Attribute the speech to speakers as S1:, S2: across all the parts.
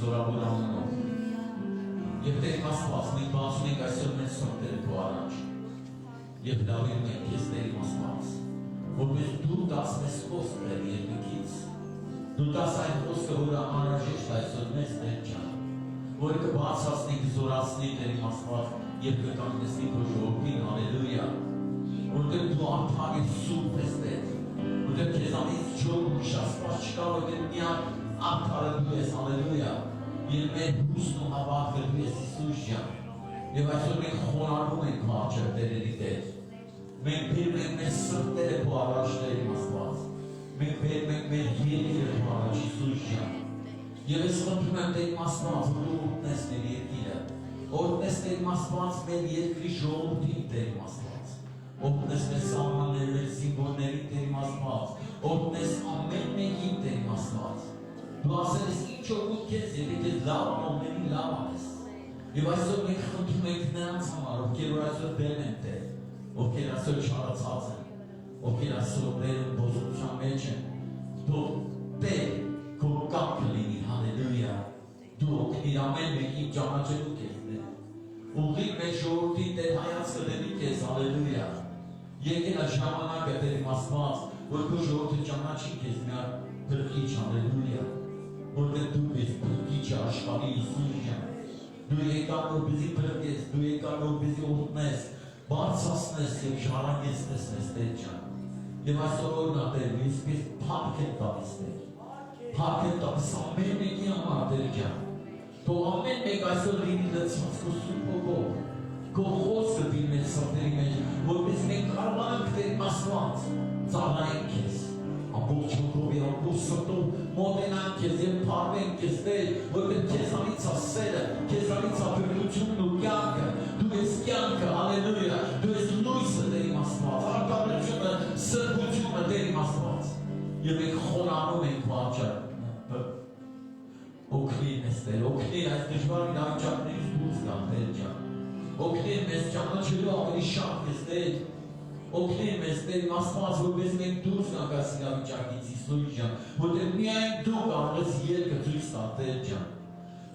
S1: զորավոր անունով։ Եվ Տեր Աստված, մենք բացում ենք այսօր մեր սրտերը քո առաջ։ Եվ հրավիրում ենք քեզ Տեր Աստված, որպես դու տաս մեզ խոսք Տեր երկնքից։ Դու տաս այն խոսքը, որը անհրաժեշտ այսօր մեզ Տեր ջան, որը կբարձրացնի, կզորացնի Տեր Աստված եւ կկանգնեցնի քո ժողովրդին, հալելույա։ Որտեղ դու արդար ես սուրբ ես Տեր, որտեղ քեզանից ջոր ուրիշ Աստված չկա, որտեղ միակ արդարը դու ես, հալելույա։ Եվ մեր հուսն ու հավատքը դու ես Հիսուս ջան։ Եվ այսօր մենք խոնարհվում ենք քո առջև Տերերի Տեր։ Մենք բերում ենք մեր սրտերը քո առաջ Տեր Աստված։ Մենք բերում ենք մեր երկիրը քո առաջ Հիսուս ջան։ Եվ ես խնդրում եմ Տեր Աստված, որ դու օգնես մեր երկիրը։ Օգնես Տեր Աստված մեր երկրի ժողովրդին Տեր Աստված։ Օգնես մեր սահմանները, մեր զինվորներին Տեր Աստված։ Օգնես ամեն մեկին Տեր Աստված։ Դու ասել ես ինչ օգուտ քեզ, եթե քեզ լավ ամենին լավ անես։ Եվ այսօր մենք խնդրում ենք նրանց համար, ովքեր որ այսօր դեմ են Տեր, ովքեր այսօր չարացած են, ովքեր այսօր Տեր բոզության մեջ են, թող Տեր քո կամքը լինի, հալելույա։ Դու օգնիր ամեն մեկին ճանաչելու քեզ Տեր։ Ուղղիր մեր ժողովրդին Տեր հայացքը դեպի քեզ, հալելույա։ Եկել է ժամանակը Տեր Աստված, որ քո ժողովուրդը ճանաչի քեզ միակ փրկիչ, հալելույա։ Որտեղ դու ես փրկիչը աշխարհի Հիսուս ջան։ Դու եկար որպեսզի փրկես, դու եկար որպեսզի օգնես, բարձրացնես եւ շարունակես մեզ Տեր ջան։ Եվ այսօր օրնա Տեր, իսկից փառք եմ տալիս Տեր։ Փառք եմ տալիս ամեն մեկի համար Տեր ջան։ Թող ամեն մեկ այսօր լինի լցված քո սուրբ հոգով, քո խոսքը լինի մեր սրտերի մեջ, որպեսզի մենք կարողանանք Տեր Աստված ծառայենք քեզ։ Ամբողջ հոգով եւ ամբողջ սրտով մոտենանք քեզ եւ փառվենք քեզ Տեր, որտեղ քեզանից է սերը, քեզանից է բերությունն ու կյանքը, դու ես կյանքը, հալելույա, դու ես լույսը Տեր Աստված, արտադրությունը, սրբությունը Տեր Աստված։ Եվ մենք խոնարհում ենք քո առջև։ Օգնիր մեզ Տեր, օգնիր այս դժվար իրավիճակներից դուրս գալ Տեր ջան։ Օգնիր մեզ ճանաչելու ավելի շատ քեզ Տեր։ Օգնիր մեզ Տեր Աստված, որպես մենք դուրս գանք այս իրավիճակից Հիսուս ջան, որտեղ միայն դու կարող ես ելքը ցույց տալ Տեր ջան։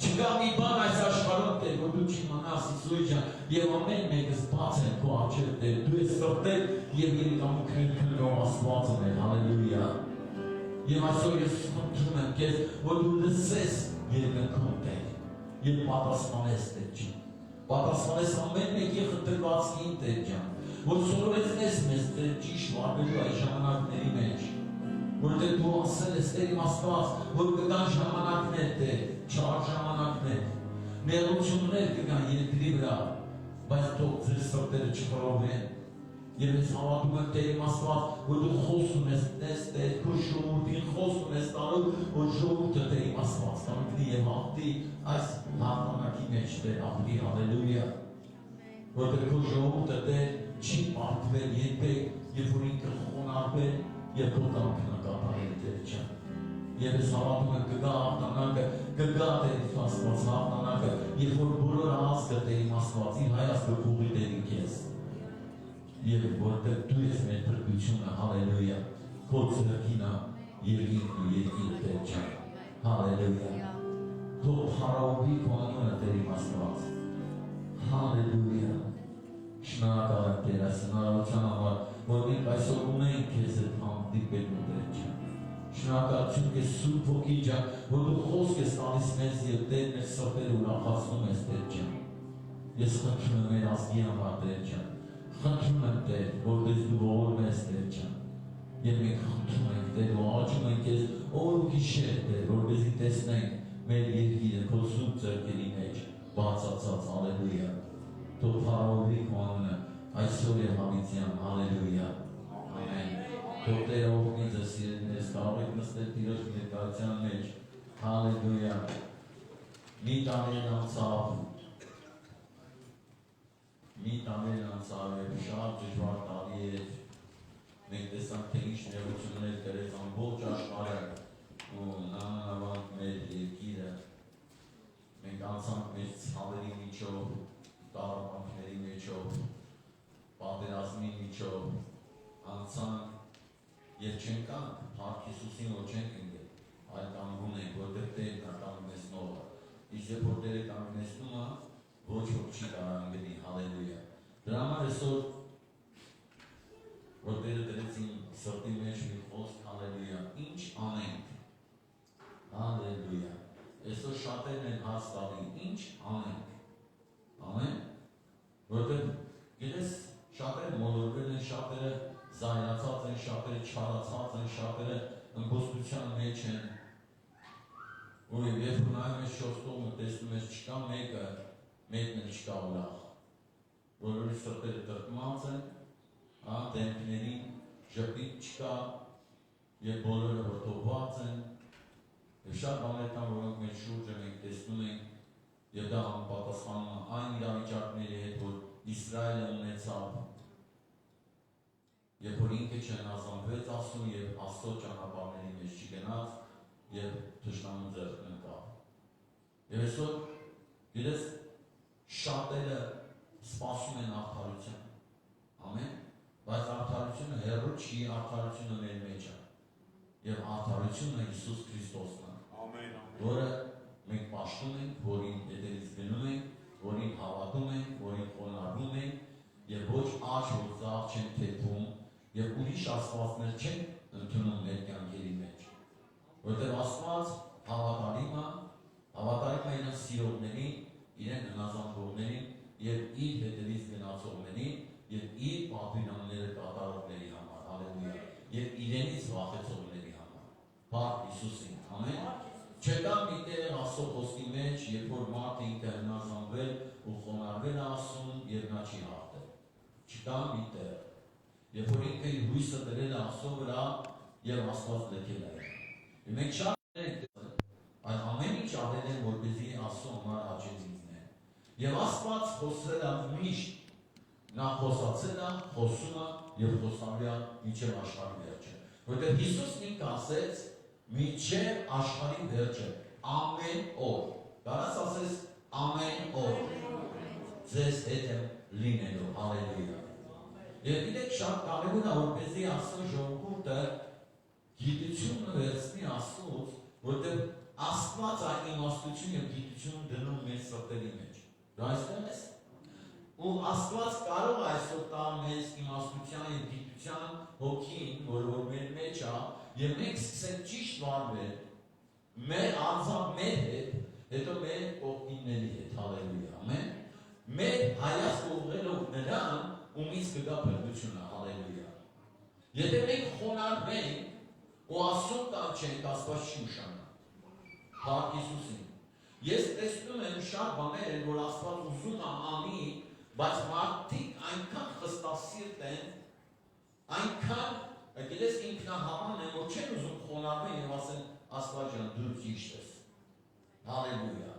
S1: Չկա մի բան այս աշխարհում Տեր, որ դու չիմանաս Հիսուս ջան, եւ ամեն մեկս բաց են քո առջև Տեր։ Դու ես սրտեր եւ երիտամուքներ քննող Աստվածը մեր, հալելույա։ Եվ այսօր ես խնդրում եմ քեզ, որ դու լսես երկնքում Տեր եւ պատասխանես Տեր ջան։ Պատասխանես ամեն մեկի խնդրվածքին Տեր ջան, որ սովորեցնես մեզ Տեր ճիշտ վարվելու այս ժամանակների մեջ, որտեղ դու ասել ես Տեր Աստված, որ կգան ժամանակներ Տեր, չար ժամանակներ, նեղություններ կգան երկրի վրա, բայց թող ձեր սրտերը չխռովեն։ Եվ ես հավատում եմ Տեր Աստված, որ դու խոսում ես Տեր, քո ժողովրդին խոսում ես տալու, որ ժողովուրդը Տեր Աստված կանգնի եւ հաղթի այս հաղթանակի մեջ Տեր ապրի, հալելույա։ Որտեղ քո ժողովուրդը Տեր չի պարտվել երբեք, երբ որ ինքը խոնարհվել եւ քո կամքը կատարել Տեր ջան։ Եվ ես հավատում եմ կգա հաղթանակը, կգա Տեր Աստված հաղթանակը, երբ որ բոլոր ազգը Տեր Աստված իր հայացքը կուղի Տերին քեզ։ Եվ որտեղ դու ես մեր փրկությունը, հալելույա, քո ձեռքինա երկինքն ու երկիրը Տեր ջան, հալելույա։ Թող փառահոբի քո անունը Տեր Աստված, հալելույա։ Շնորհակալ եմ Տեր այս հնարավորության համար, որ մենք այսօր ունենք քեզ հետ հանդիպելու Տեր ջան։ Շնորհակալություն քեզ Սուրբ Հոգի ջան, որ դու խոսք ես տալիս մեզ եւ Տեր մեր սրտերը ուրախացնում ես Տեր ջան։ Ես խնդրում եմ մեր ազգի համար Տեր ջան։ Խնդրում եմ Տեր, որպես դու ողորմես Տեր ջան։ Եվ մենք խնդրում ենք Տեր, ողջունում ենք քեզ օր ու գիշեր Տեր, որպեսզի տեսնենք մեր երկիրը քո սուրբ ձեռքերի մեջ բացացած, հալելույա։ Թող փառահոբի քո անունը այսօր եւ հավիտյան, հալելույա։ Ամեն։ Թող Տեր օգնի ձեզ սիրելիներս, կարող եք նստել Տիրոջ ներկայության մեջ, հալելույա։ Մի տարին անցավ եւ շատ դժվար տարի էր։ Մենք տեսանք թե ինչ նեղություններ կրեց ամբողջ աշխարհը ու նամանավանդ մեր երկիրը։ Մենք անցանք մեր ցավերի միջով, տառապանքների միջով, պատերազմի միջով, անցանք եւ չենկանք Փառք Հիսուսին, որ չենք ընկել, այլ կանգուն ենք, որտեղ Տերն է կանգնեցնողը։ Իսկ որ Տերը կանգնեցնում է, ոչ ոք չի կարող գտնի, հալելույա։ Դրա համար այսօր որ Տերը դրեց իմ սրտի մեջ մի խոսք, հալելույա, ինչ անենք, հալելույա։ Այսօր շատերն են հարց տալի, ինչ անենք, ամեն, որտեղ գիտես շատերը մոլորվել են, շատերը զայրացած են, շատերը չարացած են, շատերը ըմբոստության մեջ են, ու երբ նայում ես շոստողը, տեսնում ես չկա մեկը, մեկն էլ չկա ուրախ, բոլորի սրտերը տրտմած են, դեմքներին ժպիտ չկա, եւ բոլորը որդոված են, եւ շատ բաներ կան, որոնք մեր շուրջը մենք տեսնում ենք, եւ դա համապատասխանում է այն իրավիճակների հետ, որ Իսրայելը ունեցավ, երբ որ ինքը չհնազանդվեց Աստծուն եւ Աստծո ճանապարհների մեջ չգնաց եւ թշնամուն ձեռքն ընկավ։ Եվ այսօր գիտես շատերը սպասում են արդարության։ Ամեն, բայց արդարությունը հեռու չի, արդարությունը մեր մեջ է։ Եվ արդարությունը Հիսուս Քրիստոսն է։ Ամեն, ամեն։ Որը մենք պաշտում ենք, որին հետևից գնում ենք, որին հավատում ենք, որին խոնարհվում ենք եւ ոչ աճ որ ծաղ չեն թեթվում եւ ուրիշ աստվածներ չեն ընդունում մեր կյանքերի մեջ որտեղ Աստված հավատարիմ է իրեն սիրողներին, իրեն հնազանդվողներին եւ իր հետևից գնացողներին եւ իր պատվիրանները կատարողների համար, հալելույա, եւ իրենից վախեցողների համար։ Փառք Հիսուսին, ամեն։ Չկա մի տեղ Աստծո խոսքի մեջ, երբ որ մարդը ինքը հնազանդվել ու խոնարհվել է Աստծուն եւ նա չի հաղթել։ Չկա մի տեղ, երբ որ ինքը իր հույսը դրել է Աստծո վրա եւ Աստված լքել է։ Մենք շատ ենք այդ ամեն ինչ արել են, որպեսզի Աստծո համար հաճելի լինեն։ Եվ Աստված խոսել է միշտ, նա խոսացել է, խոսում է եւ խոսալու է մինչեւ աշխարհի վերջը։ Որտեղ Հիսուսն ինքը ասեց մինչև աշխարհի վերջը, ամեն օր, կարաս ասես ամեն օր, ձեզ հետ եմ լինելու, հալելույա։ Եվ գիտեք շատ կարևոր է, որպեսզի Աստծո ժողովուրդը գիտությունը վերցնի Աստծուց, որտեղ Աստված այդ իմաստություն եւ գիտություն դնում մեր սրտերի մեջ։ Դա այստեղ է։ Ու Աստված կարող է այսօր տալ մեզ իմաստության եւ գիտության հոգին, որ մեր մեջ է, եւ մենք սկսենք ճիշտ վարվել մեր անձամբ մեր հետ, հետո մեր կողքինների հետ, հալելույա, ամեն։ Մեր հայացք ուղղելով նրան, ումից կգա փրկությունը, հալելույա։ Եթե մենք խոնարհվենք ու Աստծուն կանչենք, Աստված չի ուշանա։ Փառք Հիսուսին։ Ես տեսնում եմ շատ բաներ, որ Աստված ուզում է անի, բայց մարդիկ այնքան խստասիրտ են, այնքան գիտես ինքնահաման են, որ չեն ուզում խոնարհվել եւ ասեն Աստված ջան, դու ճիշտ ես։ Հալելույա։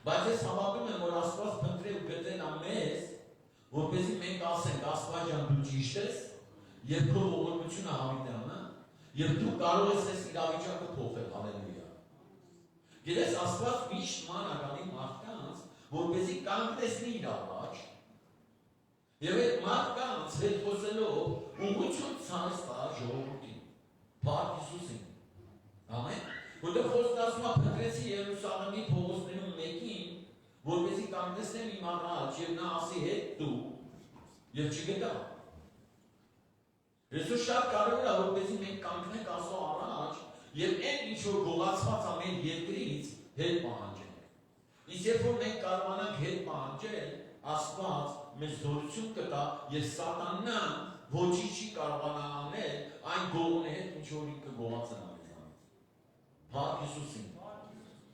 S1: Բայց ես հավատում եմ, որ Աստված փնտրել ու գտել է մեզ, որպեսզի մենք ասենք Աստված ջան, դու ճիշտ ես, եւ քո ողորմությունը հավիտյան է, եւ դու կարող ես այս իրավիճակը փոխել, հալելույա։ Գիտես Աստված միշտ մանրականի մարդկանց, որպեսզի կանգնեցնի իր առաջ, եւ այդ մարդկանց հետ խոսելով ուղղություն ցանց տա ժողովրդին։ Փառք Հիսուսին։ Ամեն։ Որտեղ խոսքը ասում է փնտրեցի Երուսաղեմի փողոցներում մեկին, որպեսզի կանգնեցնեմ իմ առաջ եւ նա ասի հետ դու եւ չգտա։ Այսօր շատ կարևոր է, որպեսզի մենք կանգնենք Աստծո առաջ եւ այն ինչ որ գողացված է մեր երկրից հետ պահանջենք։ Իսկ երբ որ մենք կարողանանք հետ պահանջել, Աստված մեզ զորություն կտա եւ սատանան ոչինչ չի կարողանա անել այն գողոնի հետ, ինչ որ ինքը գողացել է մեզանից։ Փառք Հիսուսին։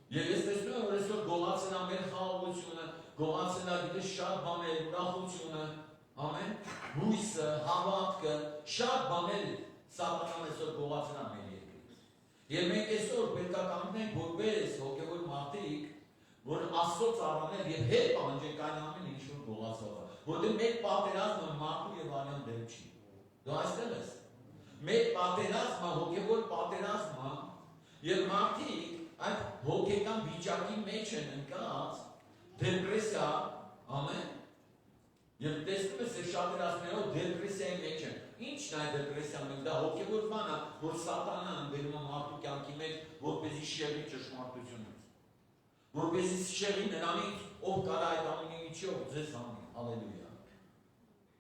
S1: Եվ ես տեսնում եմ, որ այսօր գողացել է մեր խաղաղությունը, գողացել է գիտես շատ բաներ, ուրախությունը, ամեն, հույսը, հավատքը, շատ բաներ սատանան այսօր գողացել է մեր երկրից։ Եվ մենք այսօր պետք է կանգնենք որպես հոգևոր մարդիկ, որ Աստծո ծառաներ եւ հետ պահանջենք այն ամեն ինչ որ գողացավ է, որտեղ մեր պատերազմը մարդու եւ արյան դեմ չի։ Դու այստեղ ես։ Մեր պատերազմը հոգևոր պատերազմ է եւ մարդիկ այդ հոգեկան վիճակի մեջ են ընկած, դեպրեսիա, ամեն։ Եվ տեսնում ես շատեր ասում են, դեպրեսիայի մեջ են։ Ի՞նչն է դեպրեսիան, մենք դա հոգևոր բան է, որ սատանան բերում է մարդու կյանքի մեջ, որպեսզի շեղի ճշմարտությունից։ որպեսզի շեղի նրանից ով կարա այդ ամենի միջով ձեզ հանի, հալելույա։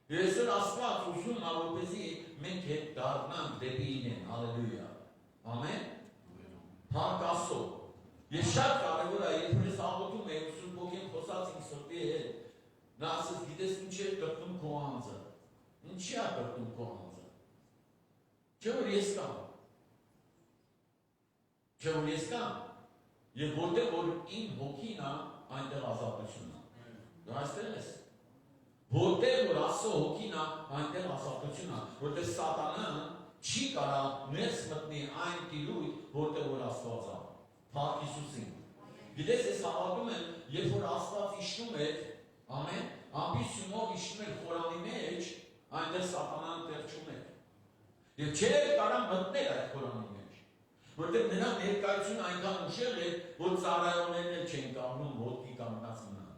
S1: Ես Աստված ուզում է որպեսզի մենք հետ դառնանք դեպի իրեն, հալելույա։ Ամեն։ Փառք Աստծո։ Ես շատ կարևոր է, երբ ես աղոթում եմ, Սուրբ Ոգին խոսած ինձ սրտի հետ, նա ասես գիտես ինչ է կրտում քո անձը։ Ինչի է կրտում քո անձը։ Չէ՞ որ ես կամ։ Չէ՞ որ ես կամ։ Եվ որտեղ որ իմ հոգին է, այնտեղ ազատությունն է։ Դու այստեղ ես։ Որտեղ որ Աստծո հոգին է, այնտեղ ազատությունն է, որտեղ Սատանան չի կարա ներս մտնի այն տիրույթ, որտեղ որ Աստված է։ Փառք Հիսուսին։ Գիտես, ես հավատում եմ, երբ որ Աստված իշխում է, ամեն, ամբիցիոնով իշխում է խորանի մեջ, այնտեղ Սատանան տերչում է։ Եվ չէ կարա մտնել այդ խորանի մեջ, որտեղ նրա ներկայությունը այնքան ուժեղ է, որ ծառայողներն էլ չեն կանգնում ոտքի կանգնած մնան։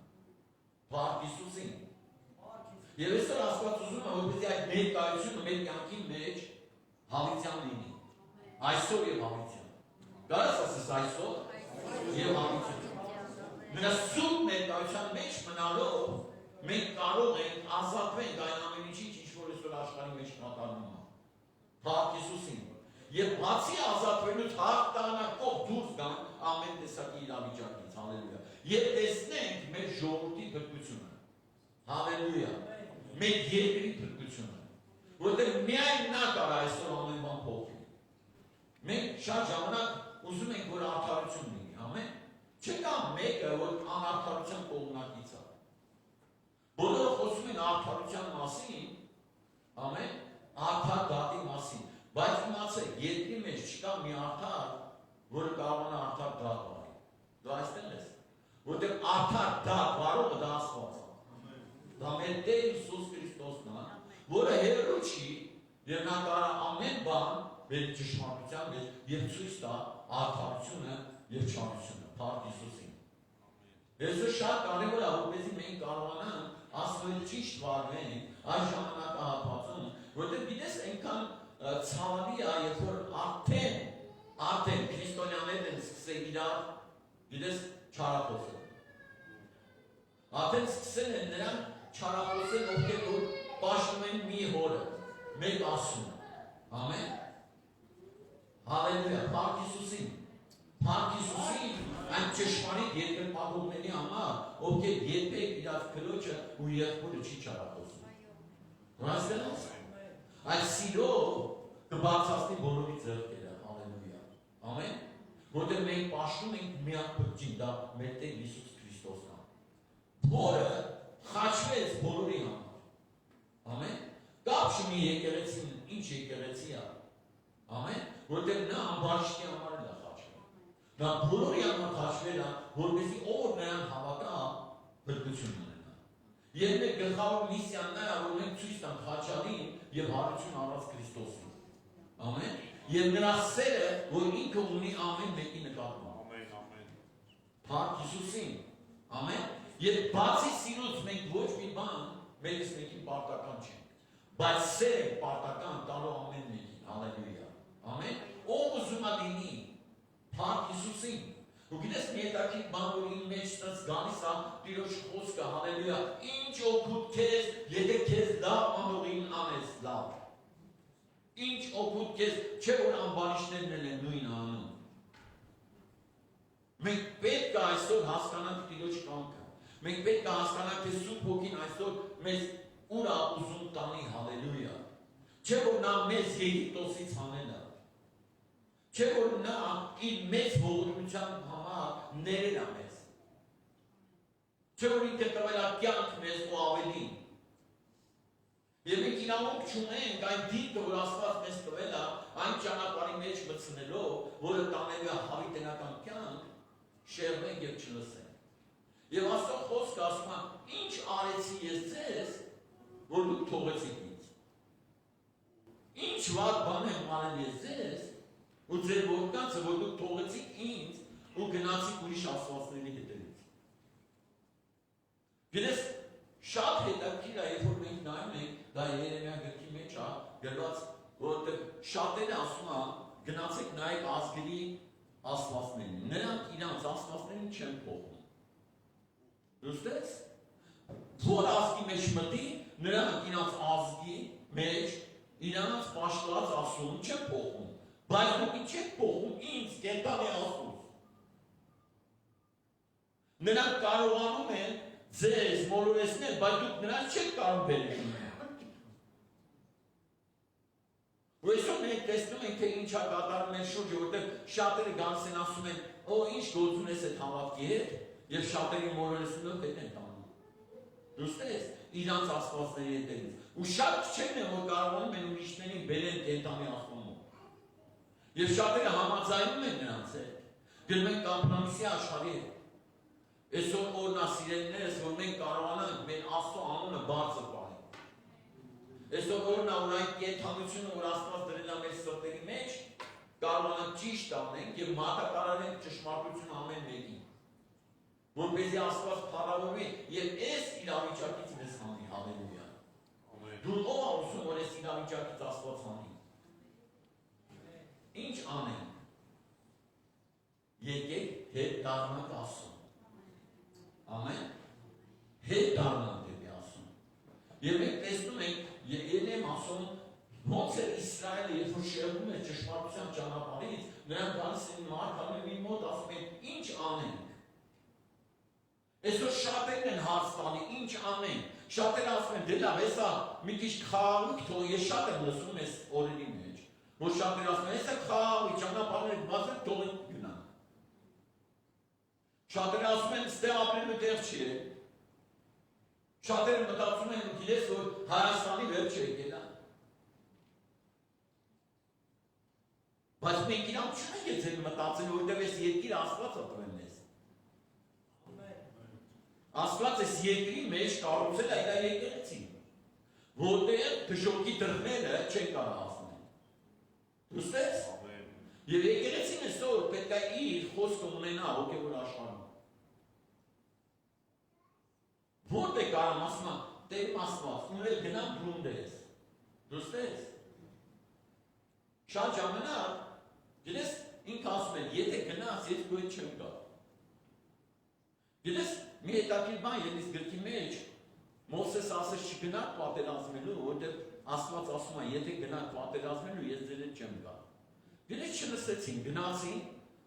S1: Փառք Հիսուսին։ Եվ այսօր Աստված ուզում է, որպեսզի այդ ներկայությունը մեր կյանքի մեջ հավիտյան լինի։ Այսօր եւ հավիտյան։ Կարաս ասես այսօր եւ հավիտյան։ Նրա սուրբ ներկայության մեջ մնալով մենք կարող ենք ազատվել այն ամեն ինչից, ինչ որ այսօր աշխարհի մեջ կատարվում է։ Փառք Հիսուսին։ Եվ բացի ազատվելուց հաղթանակով դուրս գան ամեն տեսակի իրավիճակից, հալելույա։ Եվ տեսնենք մեր ժողովրդի փրկությունը։ Հալելույա։ Մեր երկրի փրկությունը։ Որտեղ միայն նա կարող է այսօր ամեն բան փոխել։ Մենք շատ ժամանակ ուզում ենք, որ արդարություն լինի, ամեն։ Չկա մեկը, որ անարդարության կողմնակից է։ Բոլորը խոսում են արդարության մասին, ամեն, արդար դատի մասին, բայց իմացեք, երկրի մեջ չկա մի արդար, որը կարող է արդար դատ վարի։ Դու այստեղ ես, որտեղ արդար դատ վարողը դա Աստված է։ Դա մեր Տեր Հիսուս Քրիստոսն է, որը հերո չի, եւ նա կարող է ամեն բան մեր ճշմարտության մեջ եւ ցույց տա արդարությունը եւ չարությունը։ Փառք Հիսուսին։ Այսօր շատ կարևոր է, որպեսզի մենք կարողանանք Աստծո ճիշտ վարվենք այս ժամանակահատվածում, որտեղ գիտես այնքան ցավալի է, երբ որ արդեն քրիստոնյաներն են սկսել իրար, գիտես, չարախոսել։ Արդեն սկսել են նրանք չարախոսել, ովքեր որ պաշտում են մի հորը, մեկ Աստծուն։ Ամեն։ Հալելույա, փառք Հիսուսին։ Փառք Հիսուսին, այն ճշմարիտ երկրպագողների համար, ովքեր երբեք իրաց քրոջը ու եղբորը չի չարախոսում։ Հասկանաս։ Այդ սիրով կբացասնի բոլորի ձեռքերը, հալելույա։ Ամեն։ Որտեղ մենք պաշտում ենք միակ փրկին, դա մեր Տեր Հիսուս Քրիստոսն է։ Որը խաչվեց բոլորի համար։ Ամեն։ Կապ չունի եկեղեցին, ինչ եկեղեցի է։ Ամեն։ Որտեղ նա ամբարիշտի համար է խաչվել։ Նա բոլորի համար խաչվել է, որպեսզի ով նրան հավատա, փրկություն ունենա։ Եվ մեր գլխավոր միսիան նա է, որ մենք ցույց տանք խաչալին եւ հարություն առած Քրիստոսին։ Ամեն։ Եվ նրա սերը, որ ինքը ունի ամեն մեկի նկատմամբ։
S2: Ամեն, ամեն։
S1: Փառք Հիսուսին։ Ամեն։ Եվ բացի սիրուց մենք ոչ մի բան մեկս մեկին պարտական չենք։ Բայց սերը պարտական տալու ամեն մեկին։ Հալելույա։ Ամեն։ Ով ուզում է լինի Փառք Հիսուսին։ Ու գիտես մի հետաքրքիր բան, որ իմ մեջ գալիս է Տիրոջ խոսքը, հալելույա, ինչ օգուտ քեզ, եթե քեզ լավ անողին անես լավ։ Ինչ օգուտ քեզ, չէ որ ամբարիշտներն են նույնը անում։ Մենք պետք է այսօր հասկանանք Տիրոջ կամքը։ Մենք պետք է հասկանանք, թե Սուրբ Հոգին այսօր մեզ ուր է ուզում տանի, հալելույա։ Չէ որ նա մեզ Եգիպտոսից հանել է։ Չէ որ նա իր մեծ ողորմության համար ներել է մեզ։ Չէ որ ինքը տվել է կյանք մեզ ու ավելին։ Եվ մենք իրավունք չունենք այն դիրքը, որ Աստված մեզ տվել է, այն ճանապարհի մեջ մտցնելով, որը տանելու է հավիտենական կյանք, շեղվենք եւ չլսենք։ Եվ Աստծո խոսքը ասում է, ինչ արեցի ես ձեզ, որ դուք թողեցիք ինձ։ Ինչ վատ բան եմ արել ես ձեզ, ու ձեր որդկանցը, որ դուք թողեցիք ինձ ու գնացիք ուրիշ աստվածների հետևից։ Գիտես, շատ հետաքրքիր է, երբ որ մենք նայում ենք, դա Երեմիա գրքի մեջ է գրված, որովհետև շատերը ասում են, գնացեք նայեք ազգերի աստվածներին, նրանք իրանց աստվածներին չեն փոխում։ Դուստես, որ ազգի մեջ մտի, նրանք իրանց ազգի մեջ իրանց պաշտված Աստծուն չեն փոխում, բայց դուք չեք փոխում ինձ կենտանի Աստծուն։ Նրանք կարողանում են ձեզ մոլորեցնել, բայց դուք նրանց չեք կարող բերել։ Ուրեմն մենք տեսնում ենք, թե ինչ է կատարում են շուրջը, որտեղ շատերը գալիս են ասում են, «Օ, ինչ գործ ունես այդ հավատքի հետ», եւ շատերի մոլորեցնելով հետ են տանում։ Դուստես, իրանց աստվածների հետևից։ Ու շատ չեն են, որ կարողանում են ուրիշներին բերել կենտանի Աստծուն։ Եվ շատերը համաձայնում են նրանց հետ։ Գնում են կոմպրոմիսի աշխարհի հետ։ Այսօր օրնասիրելիներս, որ մենք կարողանանք մեր Աստծո անունը բարձր պահել։ Այսօր օրնա որ այն կենթանությունը, որ Աստված դրել է մեր սրտերի մեջ, կարողանանք ճիշտ անենք եւ մատակարարենք ճշմարտությունը ամեն մեկին։ Որպեսզի Աստված փառավորվի եւ այս իրավիճակից մեզ հանի, հալելույա։ Դու ով ասում որ այս իրավիճակից Աստված հանի։ Ինչ անենք։ Եկեք հետ դառնանք Աստծուն։ Ամեն։ Հետ դառնանք դեպի Աստծուն։ Եվ մենք տեսնում ենք, ելեմ ասում, ոնց է Իսրայելը, երբ որ շեղվում է ճշմարտության ճանապարհից, նրանք գալիս են մարգարեների մոտ, ասում են, ինչ անենք։ Այսօր շատերն են հարց տանի, ինչ անենք։ Շատերը ասում են, դե լավ, հեսա մի քիչ խաղաղ թող, ես շատ եմ լսում այս օրերի մեջ, որ շատերը ասում են, հեսա խաղաղ ճանապարհները բաց են, թող են գնան։ Շատերը ասում են, ստեղ ապրելու տեղ չի է։ Շատերը մտածում են, գիտես, որ Հայաստանի վերջ է եկել է։ Բայց մենք իրանք չունենք եթե մտածել, որտեղ այս երկիրը Աստված է տվել մեզ։ Աստված այս երկրի մեջ կառուցել է իր եկեղեցին, որտեղ դժոխքի դռները չեն կարող հասնել։ Դուստես։ Եվ եկեղեցին այսօր պետք է իր խոսքը ունենա հոգևոր աշխարհում։ Որտեղ կարող ասում է, Տեր Աստված, ունել գնամ բրունդես։ Դուստես։ Շատ ժամանակ, գիտես, ինքը ասում է, եթե գնաս, ես քո հետ չեմ գա։ Գիտես, մի հետաքրքիր բան ելիս գրքի մեջ, Մովսես ասեց չգնաք պատերազմելու, որտեղ Աստված ասում է, եթե գնաք պատերազմելու, ես ձեր հետ չեմ գա։ Գիտես չլսեցին, գնացին,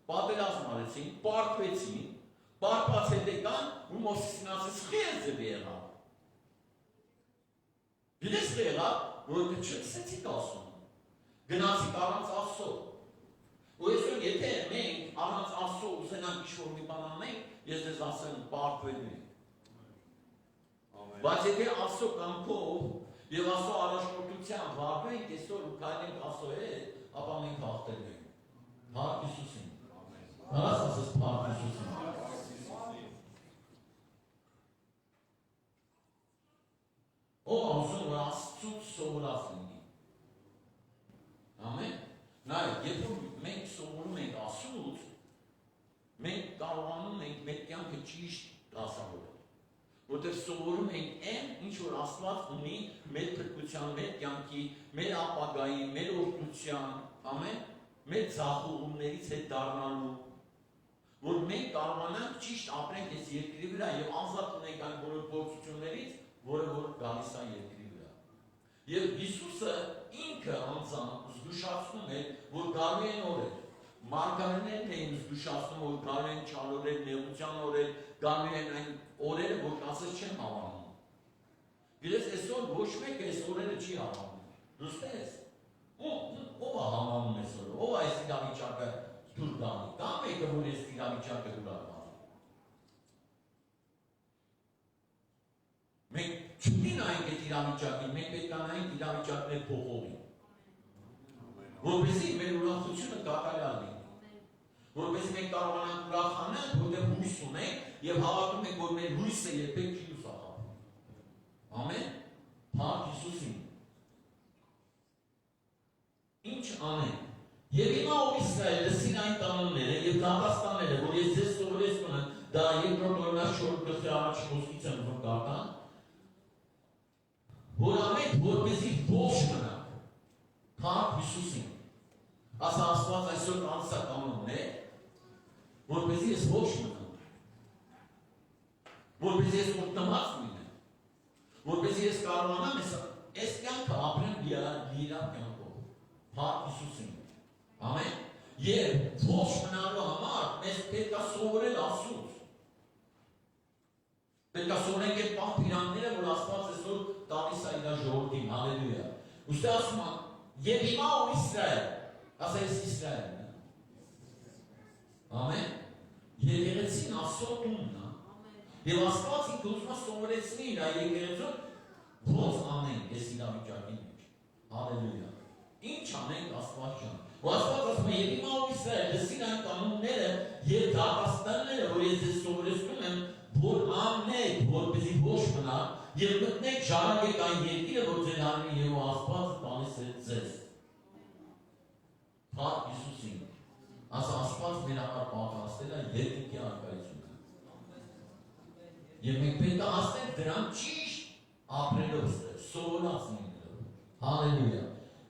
S1: պատերազմ արեցին, պարտվեցին, պարտված հետ եկան, ու Մովսեսին ասեց, խի ես ձեզ եղավ։ Գիտես եղավ, որովհետև չլսեցիք ասում։ Գնացիք առանց Աստծո։ Ու այսօր եթե մենք առանց Աստծո ուզենանք ինչ-որ մի բան անենք, ես ձեզ ասեմ պարտվելու ենք։ Բայց եթե Աստծո կամքով եւ Աստծո առաջնորդությամբ վարվենք այսօր ու քայլենք Աստծո հետ, ապա մենք հաղթելու ենք։ Փառք Հիսուսին։ Բաց ասես փառք Հիսուսին։ Ով ասում որ Աստծուց սովորած լինի։ Ամեն։ Նայ, երբ որ մենք սովորում ենք Աստծուց, մենք կարողանում ենք մեր կյանքը ճիշտ դասավորել։ Որտեղ սովորում ենք այն, ինչ որ Աստված ունի մեր փրկության, մեր կյանքի, մեր ապագայի, մեր օրհնության, ամեն, մեր ցախուղումներից հետ դառնալու, որ մենք կարողանանք ճիշտ ապրենք այս երկրի վրա եւ ազատ ունենք այն բոլոր փորձություններից, որը որ գալիս է երկրի վրա։ Եվ Հիսուսը ինքը անձամբ զգուշացնում է, որ գալու են օրեր։ Մարգարեներն էին զգուշացնում, որ գալու են չարորեր, նեղության օրեր, գալու են այն օրերը, որ ասես չեն հավանում։ Գիտես, այսօր ոչ մեկ այս օրերը չի հավանում։ Դուստես, ով է հավանում այսօր, ով է այս իրավիճակը դուր գալի, կա մեկը, որ այս իրավիճակը դուր է գալի։ Մենք չունենք այդ իրավիճակին, մենք պետք է նայենք իրավիճակներ փոխողին։ Որպեսզի մեր ուրախությունը կատարյալ լինի։ Որպեսզի մենք կարողանանք ուրախանալ, որտեղ հույս ունենք եւ հավատում ենք, որ մեր հույսը երբեք չի լուսախաբի։ Ամեն։ Փառք Հիսուսին։ Ինչ անենք։ Եվ հիմա ով Իսրայելը լսին այն կանոնները եւ դատաստանները, որ ես ձեզ սովորեցնում եմ, դա երկրորդ օրինակ 4 գլխի առաջին խոսքից եմ վկայական, որ ամեն որպեսզի ողջ մնաք։ Փառք Հիսուսին։ Ասա Աստված այսօր անցա կանոնն է, որպեսզի ես ոչ մնամ, որպեսզի ես օգտված լինեմ, որպեսզի ես կարողանամ այս կյանքը ապրեմ լիիրավ կյանքով, Փառք Հիսուսին, ամեն, եւ ոչ մնալու համար մեզ պետք է սովորել Աստծուց, պետք է սովորենք այդ պատվիրանները, որ Աստված այսօր տալիս է իր ժողովրդին, հալելույա, ուստի ասում է, եւ հիմա ու Իսրայել, ասես Իսրայելն է, ամեն, եկեղեցին Աստծո տունն է, եւ Աստված ինքը ուզում է սովորեցնի իր եկեղեցուն ոնց անենք այս իրավիճակի մեջ, հալելույա, ինչ անենք Աստված ջան, ու Աստված ասում է, եւ հիմա ու Իսրայել, լսին այն կանոնները եւ դատաստանները, որ ես ձեզ սովորեցնում եմ, որ ամնեք, որպեսզի ոչ մնա, եւ մտնեք ժառանգեք այն երկիրը, որ ձեր արմի եւ Աստված տալիս է ձեզ։ Փառք Հիսուսին։ Աստված մեր համար պատրաստել է երկինքի արկայությունը։ Եվ մենք պետք է ասենք դրան ճիշտ ապրելով, սովորած լինելով։ Հալելույա։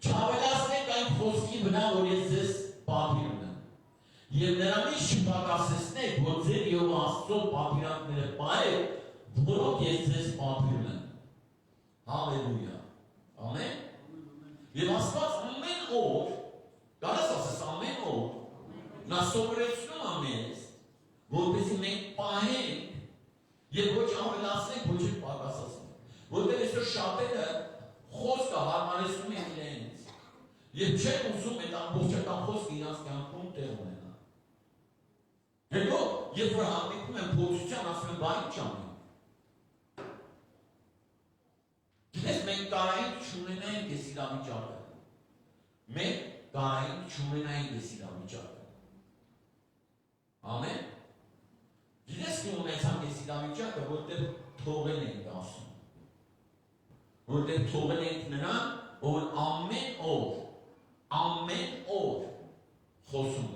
S1: Չավելացնենք այն խոսքի վրա, որ ես ձեզ պատվիրում եմ։ Եվ նրանից չպակասեցնեք, որ ձեր եւ Աստծո պատվիրանքները պահեք, որոնք ես ձեզ պատվիրում եմ։ Հալելույա։ Ամեն։ Եվ Աստված ամեն օր, կարես ասես ամեն օր, նա սովորեցնում է մեզ, որպեսզի մենք պահենք եւ ոչ ավելացնենք, ոչ էլ պակասացնենք։ Որտեղ այսօր շատերը խոսքը հարմարեցնում են իրենց եւ չեն ուզում այդ ամբողջական խոսքը իրենց կյանքում տեղ ունենա։ Հետո, երբ որ հանդիպում են փորձության, ասում են, բա ինչ անենք։ Դες մենք կարային չունենայինք այս իրավիճակը։ Մենք կարային չունենայինք այս իրավիճակը։ Ամեն։ Դες մի ունեցանք այս իրավիճակը, որտեղ թողել ենք ասում։ Որտեղ թողել ենք նրան, ով ամեն օր խոսում։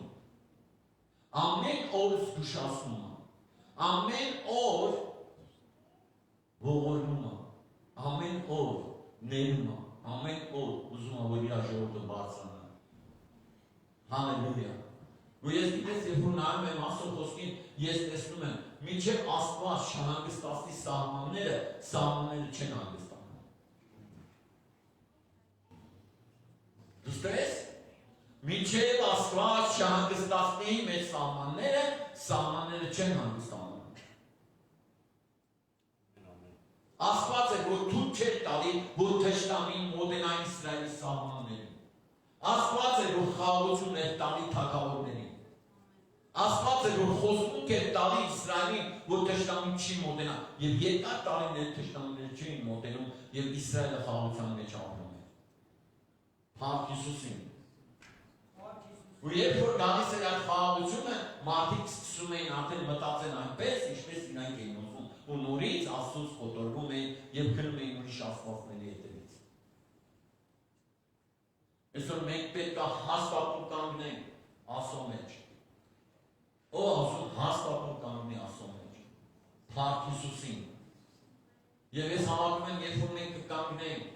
S1: Ամեն օր զգուշացնում է, ամեն օր ողորմում է, ամեն օր ներում է, ամեն օր ուզում է, որ իր ժողովուրդը բարձրանա։ Հալելույա։ Ու ես գիտես, երբ որ նայում եմ Աստծո խոսքին, ես տեսնում եմ, մինչև Աստված չհանգստացնի սահմանները չեն հանգստանում։ Դուստես? Մինչև Աստված չհանգստացնի մեր սահմանները չեն հանգստանում։ Աստված է, որ թույլ չէր տալի, որ թշնամին մոտենա Իսրայելի սահմաններին։ Աստված է, որ խաղաղություն էր տալի թագավորներին։ Աստված է, որ խոստում էր տալի Իսրայելին, որ թշնամին չի մոտենա։ Եվ երկար տարիներ թշնամիները չէին մոտենում, եւ Իսրայելը խաղաղության մեջ ապրում էր։ Փառք Հիսուսին։ Ու երբ որ գալիս էր այդ խաղաղությունը, մարդիկ սկսում էին արդեն մտածել այնպես, ինչպես իրանք էին ուզում, ու նորից Աստծուց կոտորվում էին եւ քնում էին ուրիշ աստվածների հետևից։ Այսօր մենք պետք է հաստատուն կանգնենք Աստծո մեջ։ Ո՞վ ասում հաստատուն կանգնի Աստծո մեջ։ Փառք Հիսուսին։ Եվ ես հավատում եմ, երբ որ մենք կկանգնենք,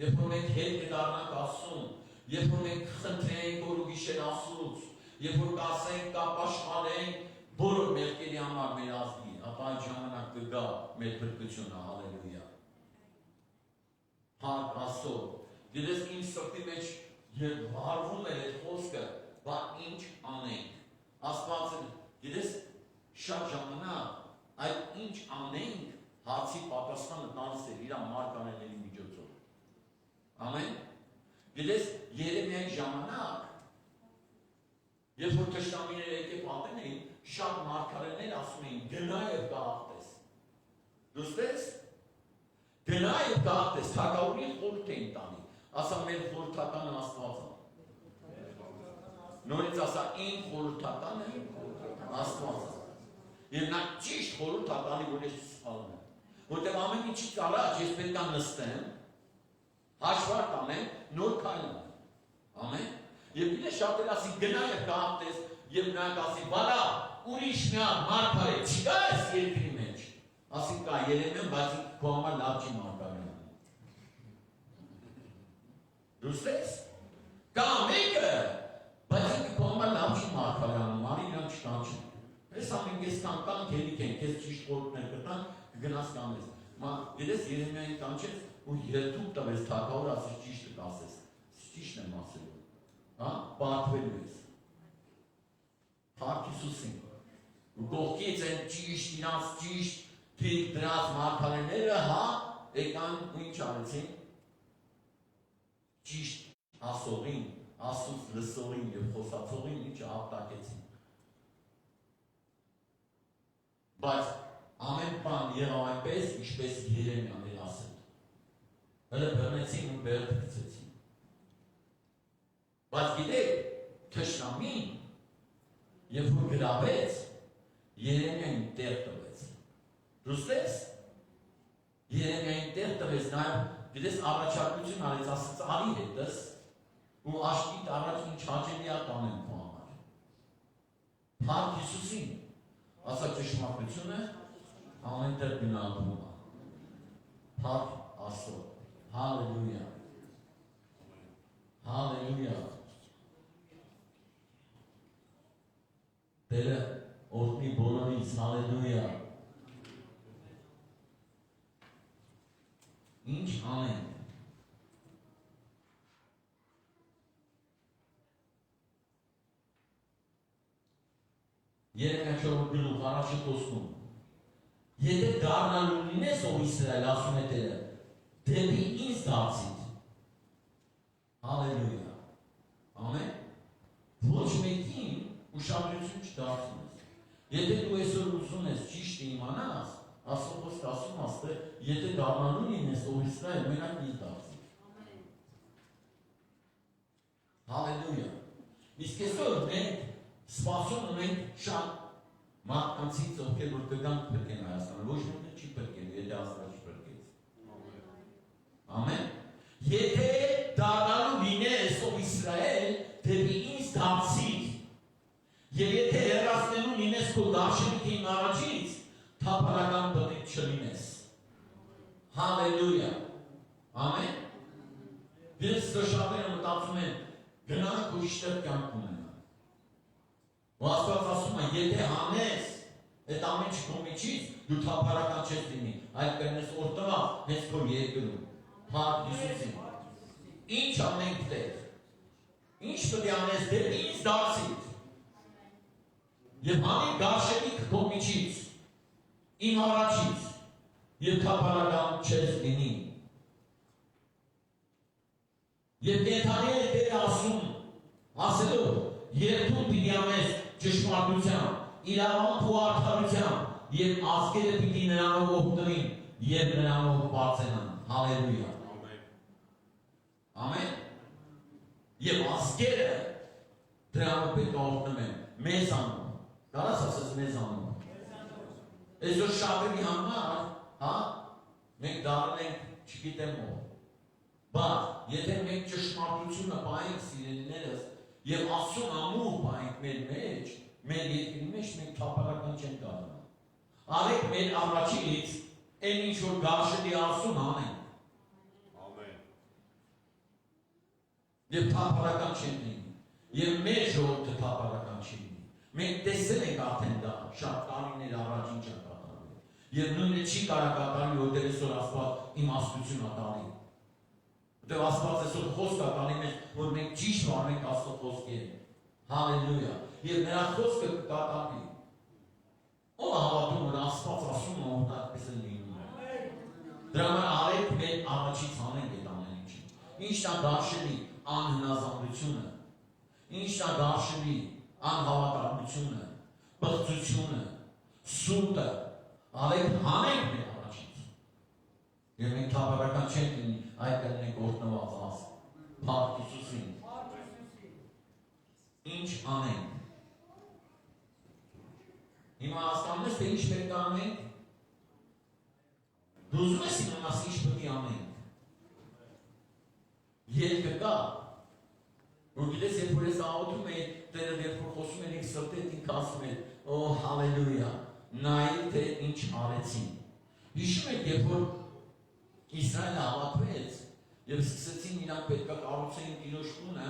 S1: երբ որ մենք հետ կդառնանք Աստծուն, երբ որ մենք խնդրենք օր ու գիշեր Աստծուց, երբ որ կասենք, կապաշխարենք բոլոր մեղքերի համար մեր ազգի, ապա այդ ժամանակ կգա մեր փրկությունը, հալելույա։ Փառք Աստծո։ Գիտես իմ սրտի մեջ հարվում էր այդ խոսքը, բա ինչ անենք։ Աստված, գիտես շատ ժամանակ այդ ինչ անենք հարցի պատասխանը տալիս էր իր մարկաներների միջոցով։ Ամեն։ Գիտես, Երեմիայի ժամանակ, երբ որ թշնամիները եկել պատեն էին, շատ մարգարեներ ասում էին, գնա եւ գաղթես։ Դուստես, գնա եւ գաղթես, թագավորին խորհուրդ էին տանի, ասա մեր խորհրդականը Աստվածը։ Նորից ասա, իմ խորհրդականը Աստվածը։ Եվ նա ճիշտ խորհուրդ տանի, որ ես սխալում եմ։ Որտեղ ամեն ինչից առաջ ես պետք է նստեմ, հաշվարկ անեմ, նոր քայլ անեմ։ Ամեն։ Եվ գիտես շատեր ասի գնա եւ գաղթես եւ նրանք ասի բալա ուրիշ մի հատ մարգարե չկա այս երկրի մեջ։ Ասի կա Երեմիան, բայց քո համար լավ չի մարգարեն։ Դուստես։ Կա մեկը, բայց քո համար լավ չի մարգարեն, արի նրան չկանչի։ Ես ամեն կես կան քելի կեն, կես ճիշտ խորհուրդներ կտան, կգնաս կանես։ Մա գիտես Երեմիային կանչեց ու երթուղ տվեց թագավոր ասես ճիշտը կասես։ Ճիշտն եմ ասելու։ Հա, բարդվելու ես։ Փառք Հիսուսին։ Ու կողքից են ճիշտ, իրանց ճիշտ թիվ դրած մարգարեները, հա, եկան ու ինչ արեցին։ Ճիշտ ասողին, ասուց լսողին եւ խոսացողին ինչը ապտակեցին։ Բայց ամեն բան եղավ այնպես, ինչպես Երեմիան էր ասել։ Հələ բռնեցին ու բերդ գցեցին։ Բայց գիտեք, թշնամին, երբ որ գրավեց, Երեմիային տեղ տվեց։ Դուստես, Երեմիային տեղ տվեց, նաև գիտես առաջարկություն արեց, ասաց արի հետս, ու աշկիտ առաջ ինչ հաճելի է կանեմ քո համար։ Փառք Հիսուսին, ասա ճշմարտությունը ամենտեղ գնալու է։ Փառք Աստծո։ Հալելույա։ Հալելույա։ Տերը օրհնի բոլորիս, հալելույա։ Ինչ անենք։ Երեմիա 4 գլուխ առաջի խոսքում։ Եթե դառնալու լինես, ով Իսրայել, ասում է Տերը, դեպի ինձ դարձիր։ Հալելույա։ Ամեն։ Ոչ մեկին ուշադրություն չդարձնես։ Եթե դու այսօր ուզում ես ճիշտ իմանաս, Աստված ասում ասել, եթե դառնալու լինես, ով Իսրայել, մենակ ինձ դարձիր։ Հալելույա։ Իսկ այսօր մենք սպասում ունենք շատ մարդկանցից, ովքեր որ կգանք փրկեն Հայաստանը, ոչ մեկը չի փրկելու, եթե Աստված չփրկեց։ Ամեն։ Եթե դառնալու լինես, ով Իսրայել, դեպի ինձ դարձիր, եւ եթե հեռացնելու լինես քո դաշինքին առաջից, թափառական բնիկ չլինես։ Հալելույա։ Ամեն։ Ես շատերը մտածում են, գնանք ու իշտեղ կյանք ունենանք։ Ու Աստված ասում է, եթե հանես այդ ամեն քո միջից, դու թափառական չես լինի, այլ կլինես օրտվա հենց քո երկրում։ Փառք Հիսուսին։ Ինչ անենք Տեր։ Ինչ պետք է անես դեպի ինձ դարձիր։ Եվ անի գարշելիք քո միջից, իմ առաջից, եւ թափառական չես լինի։ Եվ կենդանի է Տեր ասում, ասելով, երբու պիտի անես ճշմարտությամբ, իրավամբ ու արդարությամբ, եւ ազգերը պիտի նրանով օգտվին, եւ նրանով բարձրանան։ Հալելույա։ Ամեն։ Եվ ազգերը դրանով պետք է օգտվեն մեզանով։ Կարաս ասես մեզանով։ Այսօր շատերի համար, հա, մենք դառնենք չգիտեմ ով։ Բայց եթե մենք ճշմարտությունը պահենք սիրելիներս, եւ ասում ամուր պահենք մեր մեջ, մեր երկրի մեջ մենք թափառական չենք դառնա։ Արեք մեր առաջից այն ինչ որ գարշելի ասում անենք։ Ամեն։ Եվ թափառական չենք լինի։ Եվ մեր ժողովուրդը թափառական չի լինի։ Մենք տեսել ենք արդեն դա շատ տարիներ առաջ ինչ է կատարվել։ Եվ նույնը չի կարող կատարել, որտեղ այսօր Աստված իմաստություն է տալի։ Որտեղ Աստված այսօր խոսք է տալի մեզ, որ մենք ճիշտ վարենք Աստծո խոսքերը։ Հալելույա։ Եվ նրա խոսքը կկատարվի։ Ով հավատում որ Աստված ասում է, որ այդպես է լինում։ Դրա համար արեք մեր առաջից անենք այդ ամեն ինչը։ Ինչն է դաշելի անհնազանդությունը։ Ինչն է դաշելի անհավատարմությունը, բղծությունը, սուտը։ Արեք հանենք մեր առաջից։ Եվ մենք թափառական չենք լինի, այլ կլինենք օրհնված Աստծո։ Փառք Հիսուսին։ Ինչ անենք։ Հիմա հասկանում ես, թե ինչ պետք է անենք։ Դու ուզում ես իմանաս ինչ պետք է անենք։ Ելքը կա։ Որ գիտես, երբ որ ես աղոթում էի, Տերը երբ որ խոսում էր ինձ սրտետ ինքը ասում էր, օ հալելույա, նայիր թե ինչ արեցին։ Հիշում եք, երբ որ Իսրայելը հավատվեց եւ սկսեցին իրանք պետք է կառուցեին Տիրոջ տունը,